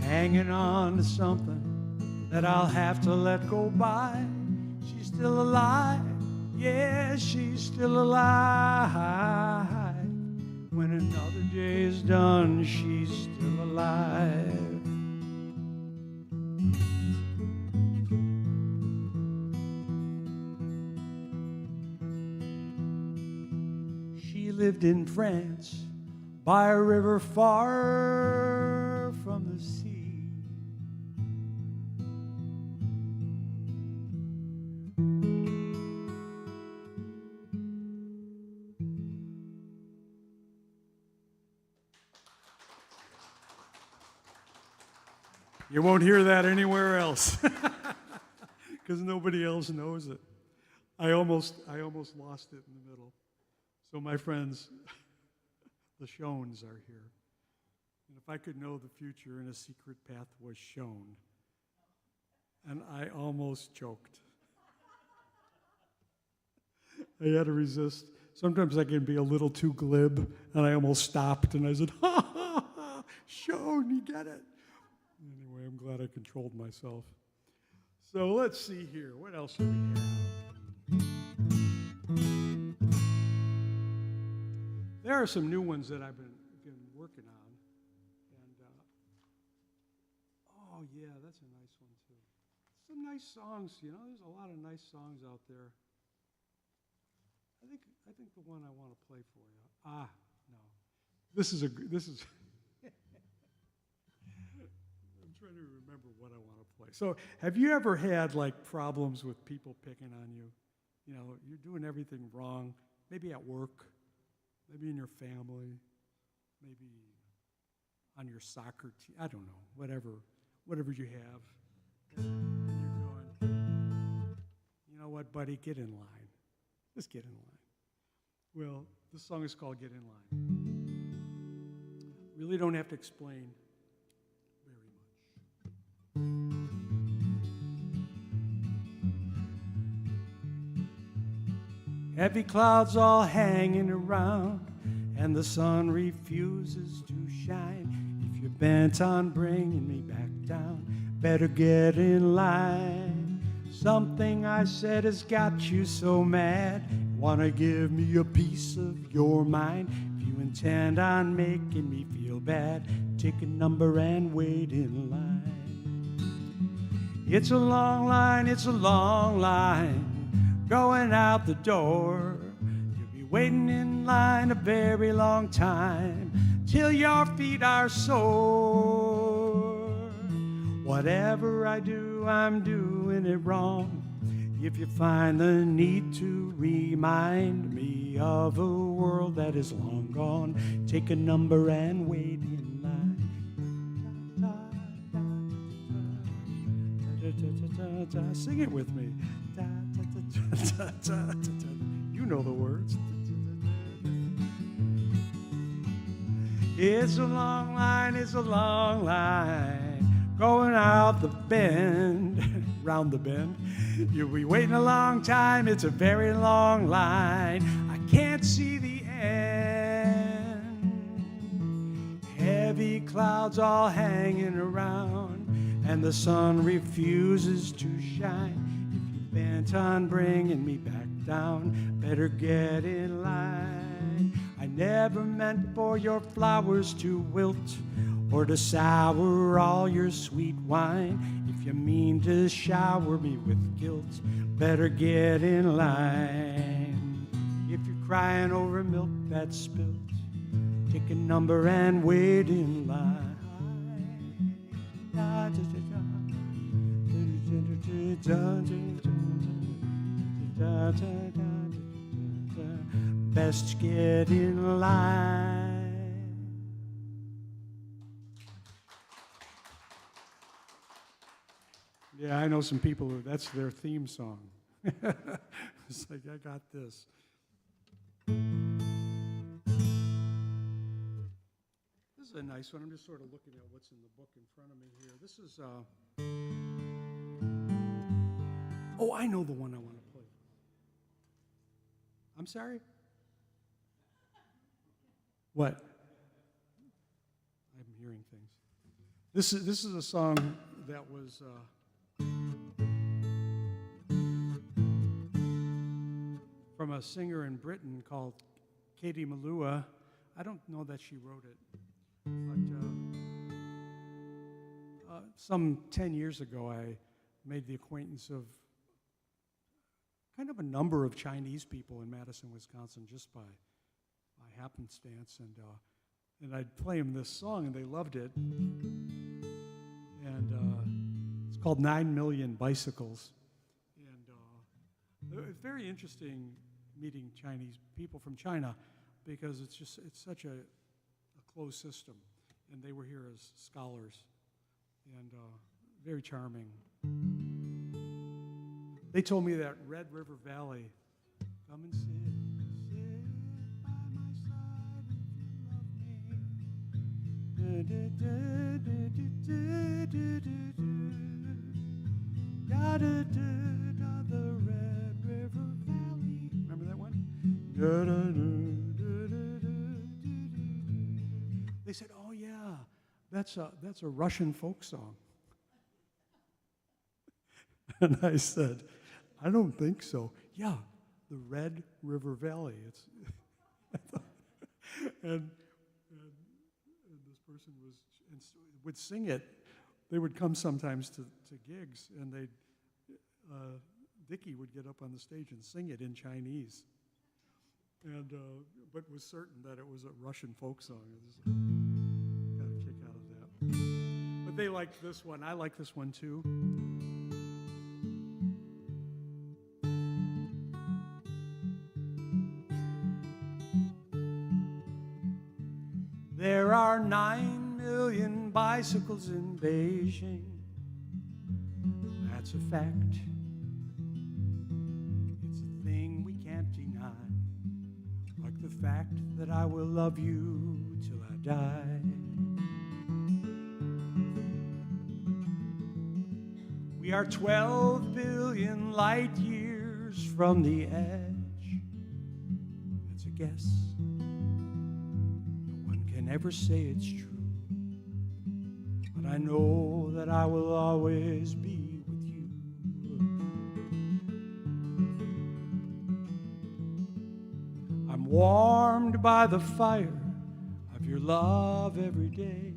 hanging on to something that I'll have to let go by. She's still alive. Yeah, she's still alive. When another day is done, she's still alive. She lived in France by a river far from the sea. You won't hear that anywhere else because nobody else knows it. I almost lost it in the middle. So my friends, the Shones are here. And if I could know the future and a secret path was shown, and I almost choked. I had to resist. Sometimes I can be a little too glib, and I almost stopped, and I said, ha, ha, ha, shown, you get it. Anyway, I'm glad I controlled myself. So let's see here. What else do we have? There are some new ones that I've been working on. And, oh, yeah, that's a nice one, too. Some nice songs, you know. There's a lot of nice songs out there. I think the one I want to play for you. No. This is I'm trying to remember what I want to play. place. So have you ever had like problems with people picking on you? You know, you're doing everything wrong, maybe at work, maybe in your family, maybe on your soccer team, I don't know, whatever you have. And you're going, you know what, buddy, get in line. Just get in line. Well, this song is called Get in Line. Really don't have to explain very much. Heavy clouds all hanging around, and the sun refuses to shine. If you're bent on bringing me back down, better get in line. Something I said has got you so mad. Wanna give me a piece of your mind? If you intend on making me feel bad, take a number and wait in line. It's a long line, it's a long line, going out the door. You'll be waiting in line a very long time, till your feet are sore. Whatever I do, I'm doing it wrong. If you find the need to remind me of a world that is long gone, take a number and wait in line. Sing it with me. You know the words. It's a long line, it's a long line, going out the bend, round the bend. You'll be waiting a long time, it's a very long line. I can't see the end. Heavy clouds all hanging around, and the sun refuses to shine. If you're bent on bringing me back down, better get in line. I never meant for your flowers to wilt, or to sour all your sweet wine. If you mean to shower me with guilt, better get in line. If you're crying over milk that's spilt, take a number and wait in line. Best get in line. Yeah, I know some people who that's their theme song. It's like, I got this. This is a nice one. I'm just sort of looking at what's in the book in front of me here. This is, oh, I know the one I want to play. I'm sorry? What? I'm hearing things. This is a song that was from a singer in Britain called Katie Melua. I don't know that she wrote it, but some 10 years ago I made the acquaintance of kind of a number of Chinese people in Madison, Wisconsin, just by happenstance, and I'd play them this song, and they loved it. And it's called 9 Million Bicycles. And it's very interesting meeting Chinese people from China, because it's such a closed system. And they were here as scholars, and very charming. They told me that Red River Valley, come and sit by my side if you love me. The Red River Valley. Remember that one? They said, "Oh yeah, that's a Russian folk song." And I said, "I don't think so." Yeah, the Red River Valley. It's and this person would sing it. They would come sometimes to gigs, and Dickie would get up on the stage and sing it in Chinese, and but was certain that it was a Russian folk song. Got a kick out of that. But they like this one. I like this one too. There are 9 million bicycles in Beijing. That's a fact. It's a thing we can't deny. Like the fact that I will love you till I die. We are 12 billion light years from the edge. That's a guess. No one can ever say it's true. But I know that I will always be with you. I'm warmed by the fire of your love every day.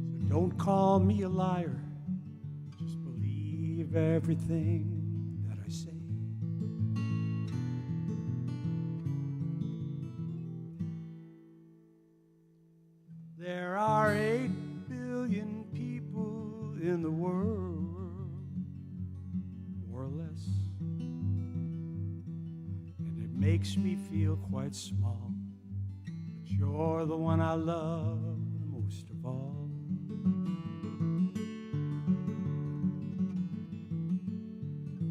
So don't call me a liar. Just believe everything that I say. There are 8 billion people in the world, more or less. And it makes me feel quite small. But you're the one I love most of all.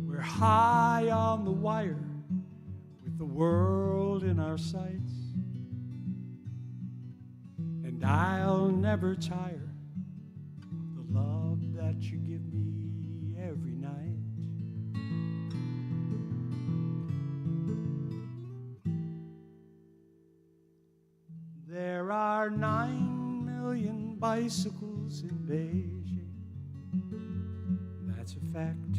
We're high on the wire with the world in our sights. And I'll never tire of the love that you give me every night. There are 9 million bicycles in Beijing. That's a fact.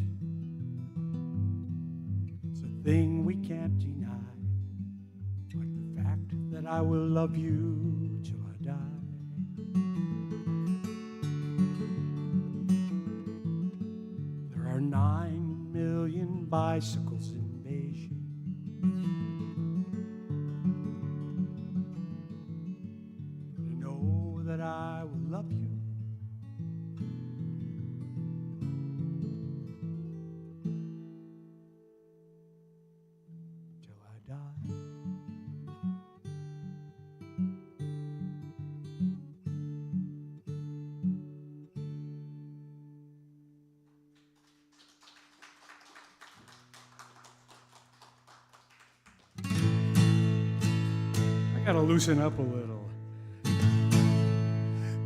It's a thing we can't deny. Like the fact that I will love you till I die. There are 9 million bicycles in Beijing. And I know that I will love you till I die. I gotta loosen up a little.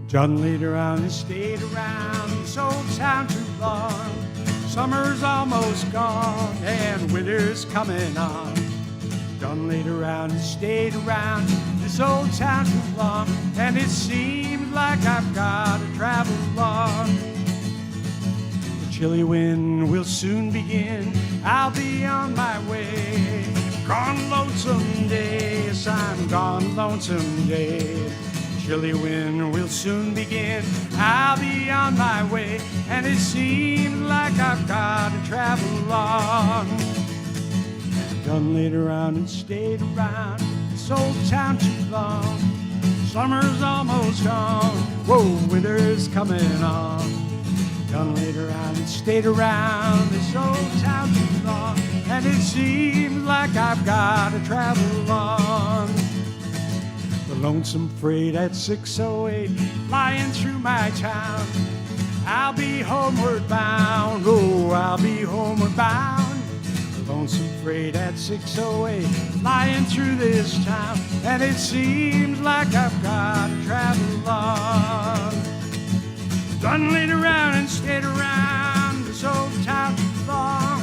John laid around and stayed around this old town too long. Summer's almost gone and winter's coming on. John laid around and stayed around this old town too long. And it seems like I've got to travel long. The chilly wind will soon begin. I'll be on my way. Gone lonesome days, I'm gone lonesome days. Chilly wind will soon begin. I'll be on my way, and it seems like I've got to travel long. Done laid around and stayed around this old town too long. Summer's almost gone, whoa, winter's coming on. Done laid around and stayed around this old town too long. And it seems like I've got to travel on. The lonesome freight at 6:08 flying through my town. I'll be homeward bound, oh, I'll be homeward bound. The lonesome freight at 6:08 flying through this town. And it seems like I've got to travel on. Done laid around and stayed around this old town too long.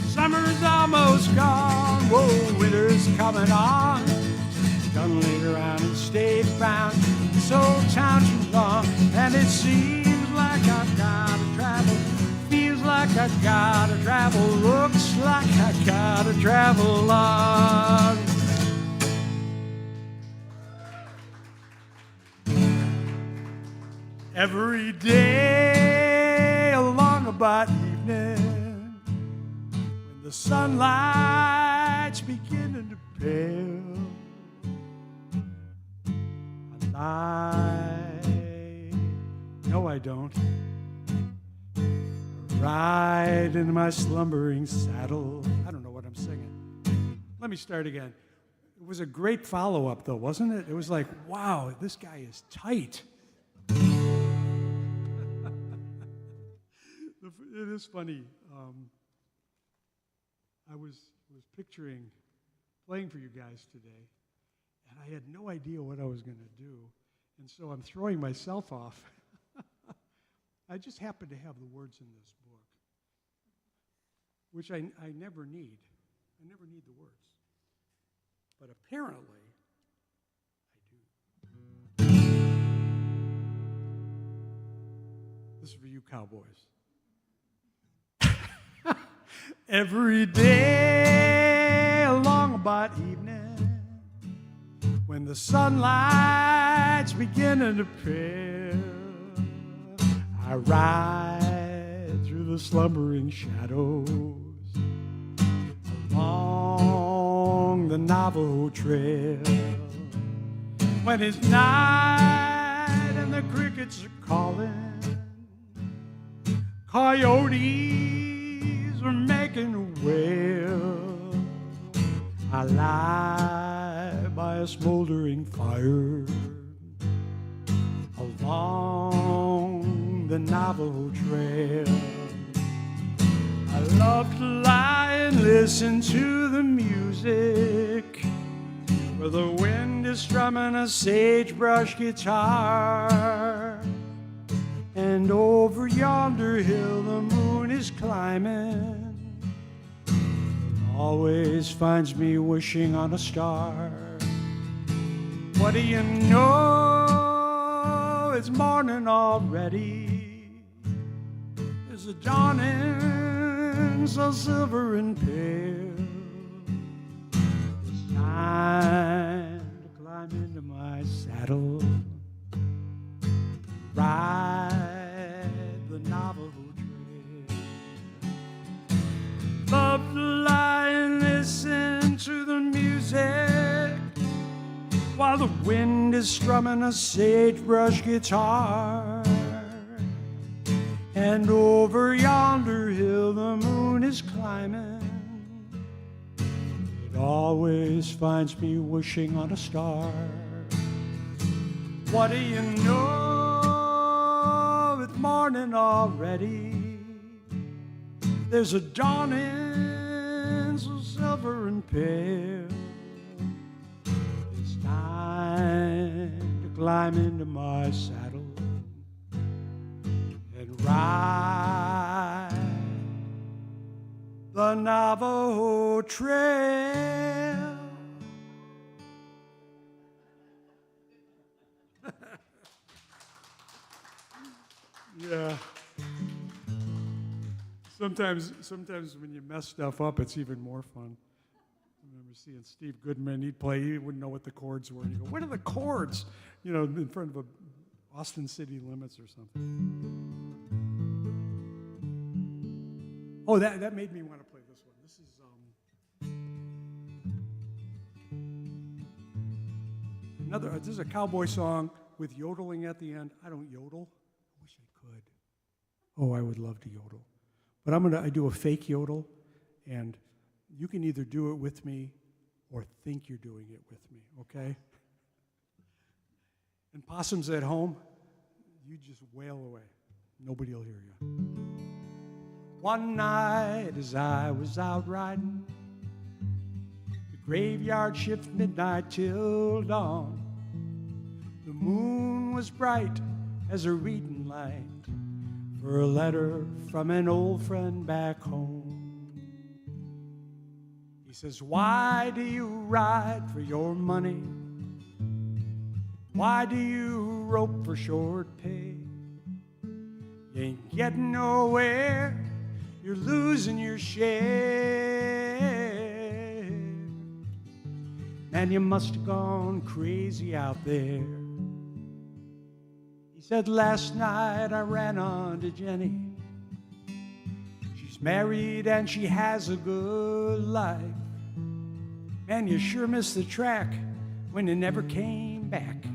Summer's almost gone, whoa, winter's coming on. Done laid around and stayed around this old town too long. And it seems like I've got to travel, feels like I've got to travel, looks like I've got to travel on. Every day along about evening, when the sunlight's beginning to pale, I lie No, I don't. Ride in my slumbering saddle. I don't know what I'm singing. Let me start again. It was a great follow-up, though, wasn't it? It was like, wow, this guy is tight. It is funny. I was picturing playing for you guys today, and I had no idea what I was going to do, and so I'm throwing myself off. I just happen to have the words in this book, which I never need. I never need the words. But apparently, I do. This is for you cowboys. Every day along about evening, when the sunlight's beginning to pale, I ride through the slumbering shadows along the Navajo Trail. When it's night and the crickets are calling, coyotes are making a wail, I lie by a smoldering fire along the Navajo Trail. I love to lie and listen to the music where the wind is strumming a sagebrush guitar, and over yonder hill the moon is climbing. Always finds me wishing on a star. What do you know? It's morning already. There's a dawning so silver and pale. It's time to climb into my saddle, ride the Navajo Trail. Love to lie and listen to the music while the wind is strumming a sagebrush guitar, and over yonder hill the moon is climbing. It always finds me wishing on a star. What do you know? It's morning already. There's a dawning so silver and pale. It's time to climb into my saddle and ride the Navajo Trail. Yeah. Sometimes when you mess stuff up, it's even more fun. I remember seeing Steve Goodman. He'd play. He wouldn't know what the chords were. You go, "What are the chords?" You know, in front of a Austin City Limits or something. Oh, that made me want to play this one. This is This is a cowboy song with yodeling at the end. I don't yodel. I wish I could. Oh, I would love to yodel. But I do a fake yodel, and you can either do it with me or think you're doing it with me, okay? And Possum's at home, you just wail away. Nobody will hear you. One night as I was out riding, the graveyard shift midnight till dawn. The moon was bright as a reading light for a letter from an old friend back home. He says, "Why do you ride for your money? Why do you rope for short pay? You ain't getting nowhere, you're losing your share. Man, you must have gone crazy out there." He said, "Last night I ran onto Jenny. She's married and she has a good life. Man, you sure missed the track when you never came back.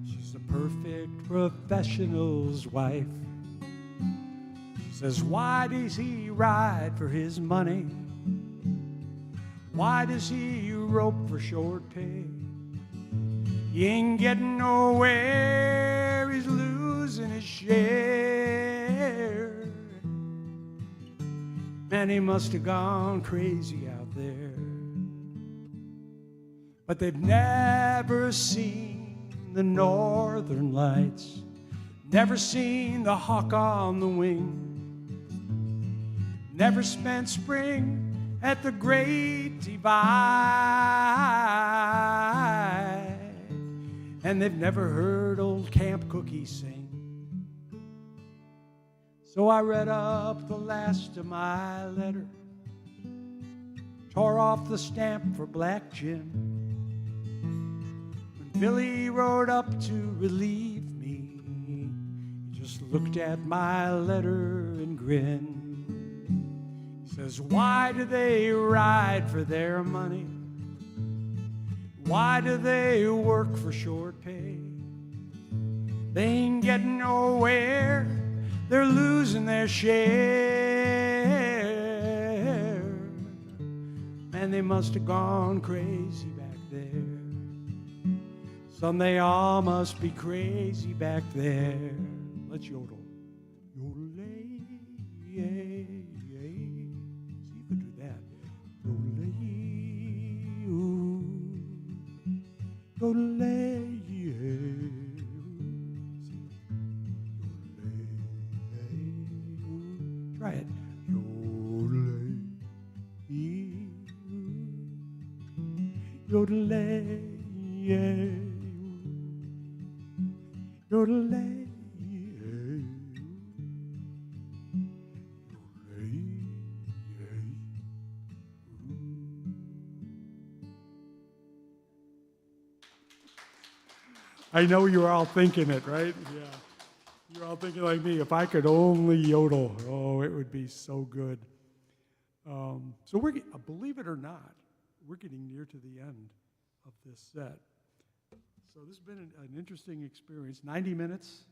She's a perfect professional's wife. She says, why does he ride for his money? Why does he rope for short pay? He ain't getting nowhere, he's losing his share. Man, he must have gone crazy out there. But they've never seen the northern lights, never seen the hawk on the wing, never spent spring at the Great Divide, and they've never heard old Camp Cookie sing. So I read up the last of my letter, tore off the stamp for Black Jim. When Billy rode up to relieve me, he just looked at my letter and grinned. He says, why do they ride for their money? Why do they work for short pay? They ain't getting nowhere, they're losing their share. Man, they must have gone crazy back there. Son, they all must be crazy back there. Let's yodel. Yodel-ay, yay, yay. See, you could do that. Yodel-ay, ooh. Yodel-ay, yay. Try it. Yodelay, yeah. Yodelay, yeah. I know you're all thinking it, right? Yeah. You're all thinking like me, if I could only yodel, oh, it would be so good. So believe it or not, we're getting near to the end of this set. So this has been an interesting experience, 90 minutes,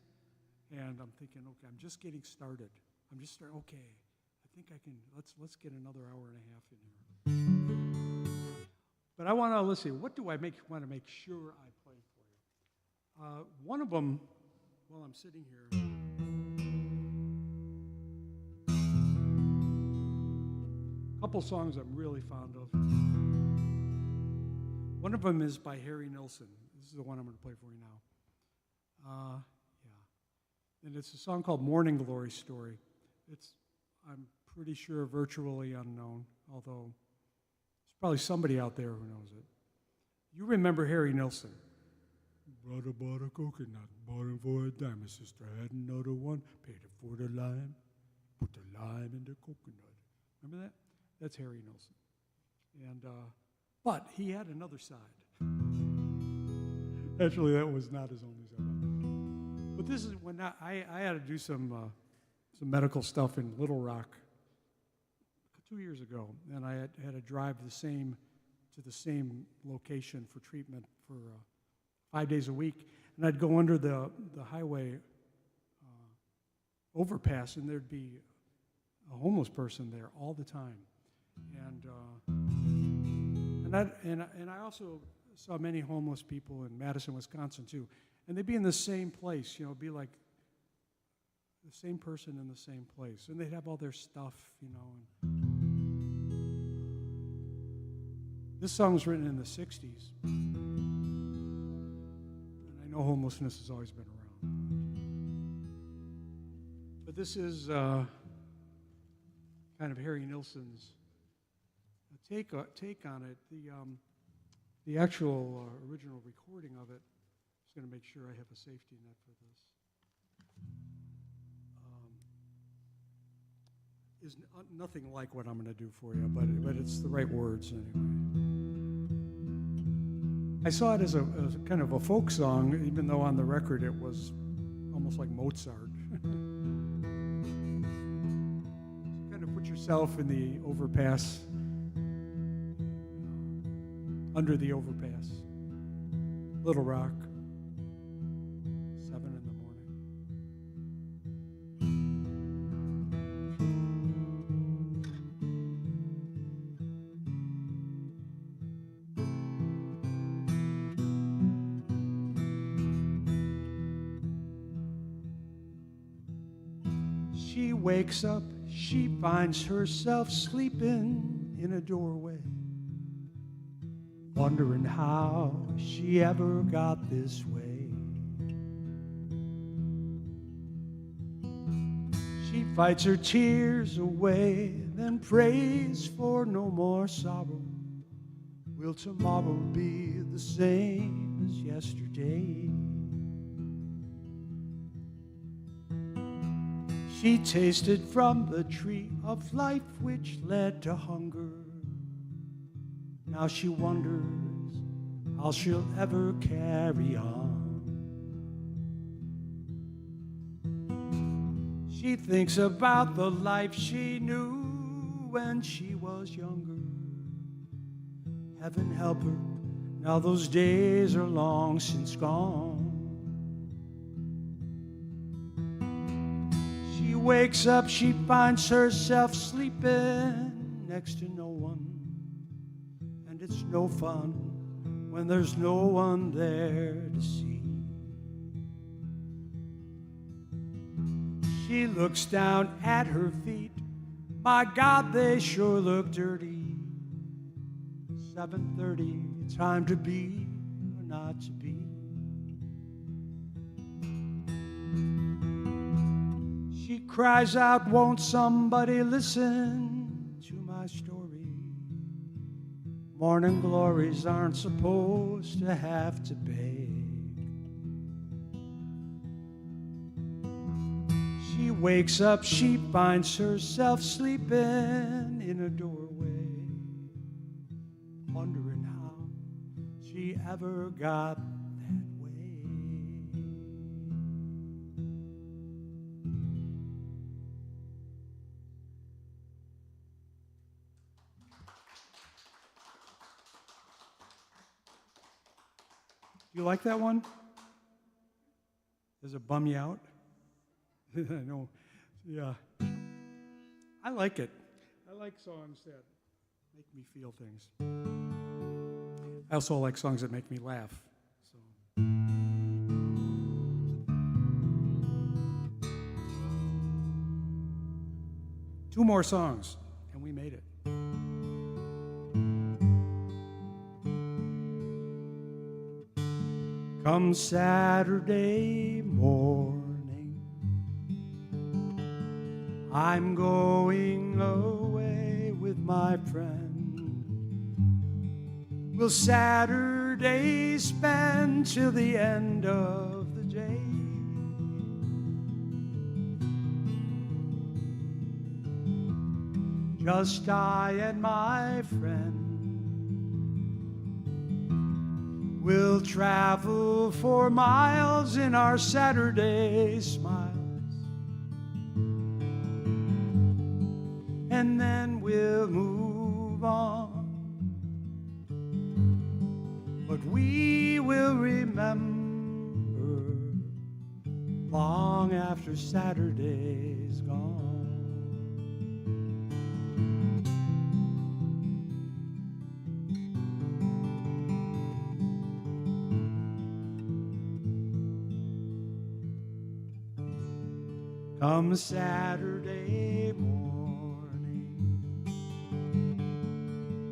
and I'm thinking, okay, I'm just getting started. Okay, I think I can, let's get another hour and a half in here. But I want to, let's see, what do I want to make sure I play for you? One of them, while I'm sitting here, a couple songs I'm really fond of. One of them is by Harry Nilsson. This is the one I'm going to play for you now. Yeah. And it's a song called Morning Glory Story. I'm pretty sure, virtually unknown, although there's probably somebody out there who knows it. You remember Harry Nilsson. Brother bought a coconut, bought him for a dime. His sister had another one, paid her for the lime, put the lime in the coconut. Remember that? That's Harry Nilsson. And, but he had another side. Actually, that was not his only side. But this is when I had to do some medical stuff in Little Rock 2 years ago, and I had to drive to the same location for treatment for 5 days a week, and I'd go under the highway overpass, and there'd be a homeless person there all the time, and I also saw many homeless people in Madison, Wisconsin too, and they'd be in the same place, you know, be like the same person in the same place, and they'd have all their stuff, you know. And this song was written in the '60s. No homelessness has always been around. But this is kind of Harry Nilsson's take on it. The actual original recording of it, I'm just going to make sure I have a safety net for this. Is nothing like what I'm going to do for you, but it's the right words anyway. I saw it as a kind of a folk song, even though on the record it was almost like Mozart. Kind of put yourself in the overpass, under the overpass, Little Rock. She wakes up, she finds herself sleeping in a doorway, wondering how she ever got this way. She fights her tears away, then prays for no more sorrow. Will tomorrow be the same as yesterday? She tasted from the tree of life which led to hunger. Now she wonders how she'll ever carry on. She thinks about the life she knew when she was younger. Heaven help her, now those days are long since gone. She wakes up, she finds herself sleeping next to no one. And it's no fun when there's no one there to see. She looks down at her feet. My God, they sure look dirty. 7:30, time to be or not to be. She cries out, won't somebody listen to my story? Morning glories aren't supposed to have to beg. She wakes up, she finds herself sleeping in a doorway, wondering how she ever got that way. You like that one? Does it bum you out? I know, yeah. I like it. I like songs that make me feel things. I also like songs that make me laugh. So. Two more songs, and we made it. Come Saturday morning, I'm going away with my friend. We'll Saturday spend till the end of the day. Just I and my friend. We'll travel for miles in our Saturday smiles. And then we'll move on. But we will remember long after Saturday's gone. Come Saturday morning,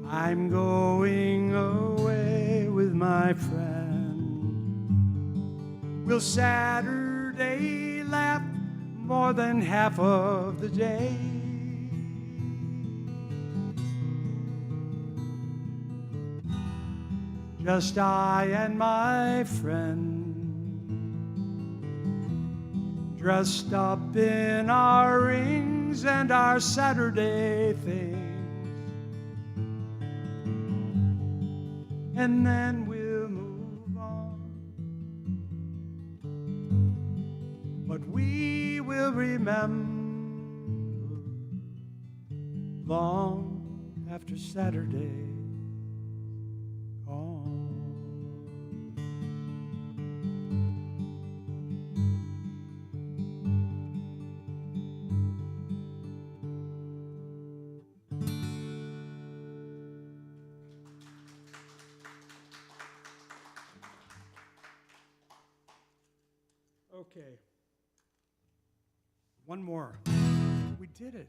I'm going away with my friend. We'll Saturday laugh more than half of the day. Just I and my friend, dressed up in our rings and our Saturday things. And then we'll move on. But we will remember long after Saturday gone. Okay. One more. we did it.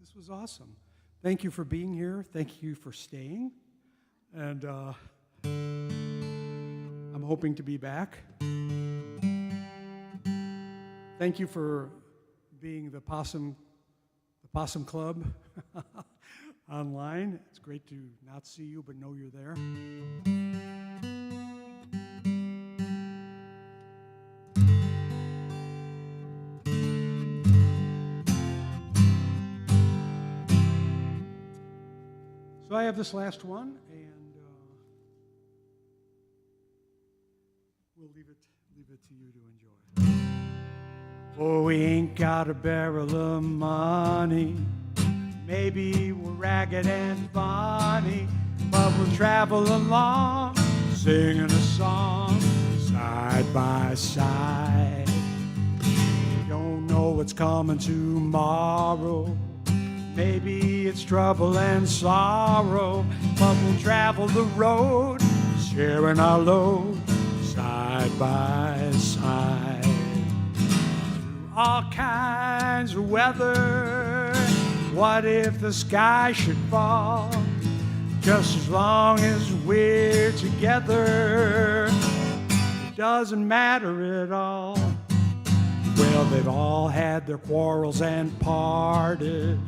This was awesome. Thank you for being here. Thank you for staying. And I'm hoping to be back. Thank you for being the Possum Club online. It's great to not see you, but know you're there. So I have this last one, and we'll leave it to you to enjoy. Oh, we ain't got a barrel of money. Maybe we're ragged and funny, but we'll travel along, singing a song side by side. We don't know what's coming tomorrow. Maybe it's trouble and sorrow, but we'll travel the road, sharing our load, side by side. Through all kinds of weather, what if the sky should fall? Just as long as we're together, it doesn't matter at all. Well, they've all had their quarrels and parted.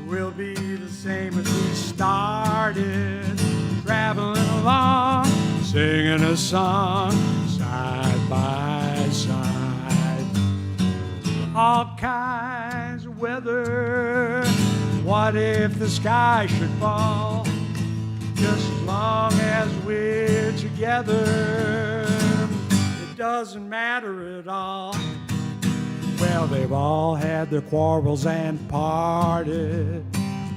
We'll be the same as we started, traveling along, singing a song, side by side. All kinds of weather, what if the sky should fall? Just as long as we're together, it doesn't matter at all. Well, they've all had their quarrels and parted.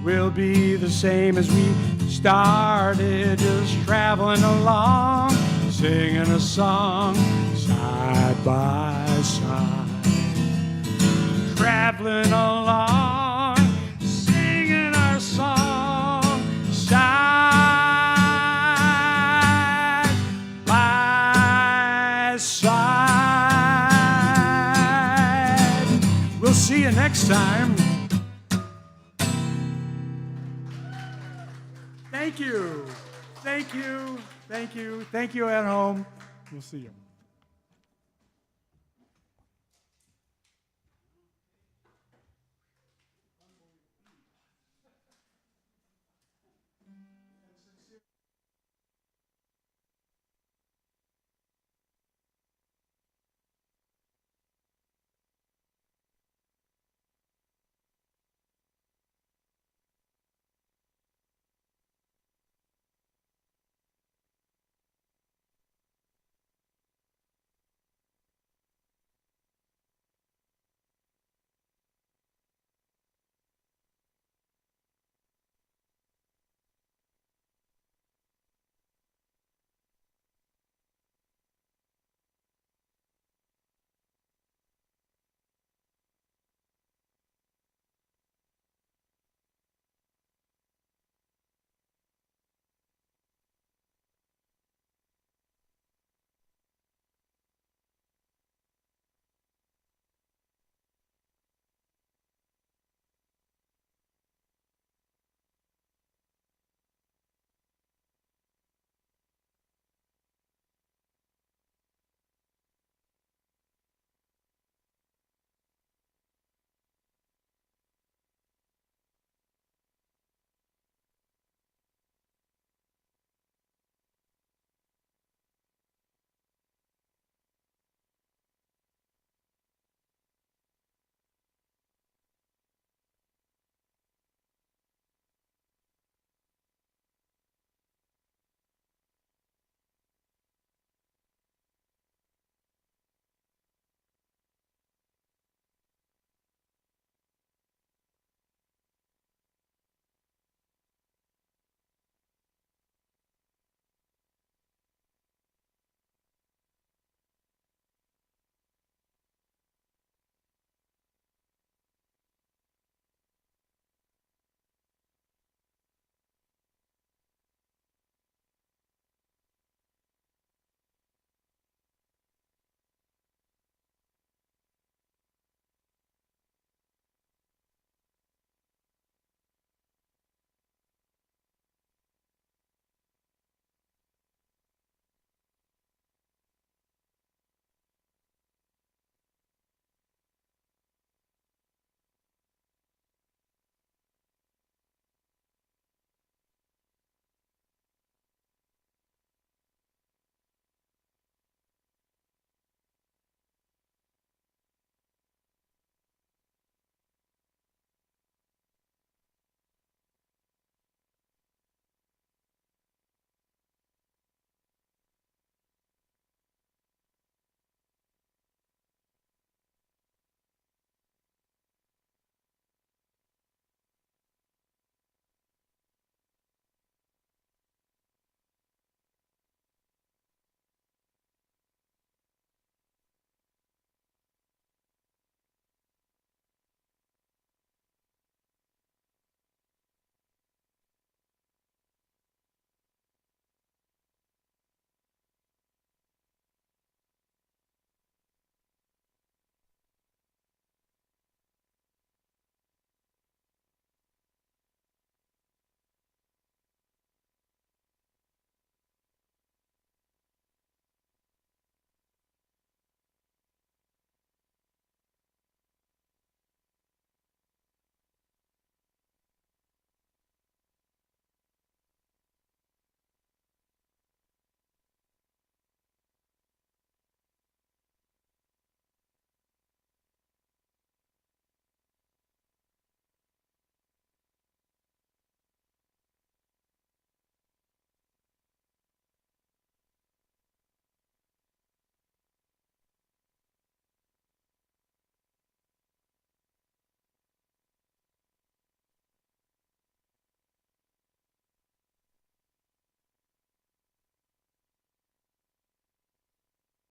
We'll be the same as we started, just traveling along, singing a song, side by side. Traveling along, singing our song, side by side. We'll see you next time. Thank you. Thank you. Thank you. Thank you at home. We'll see you.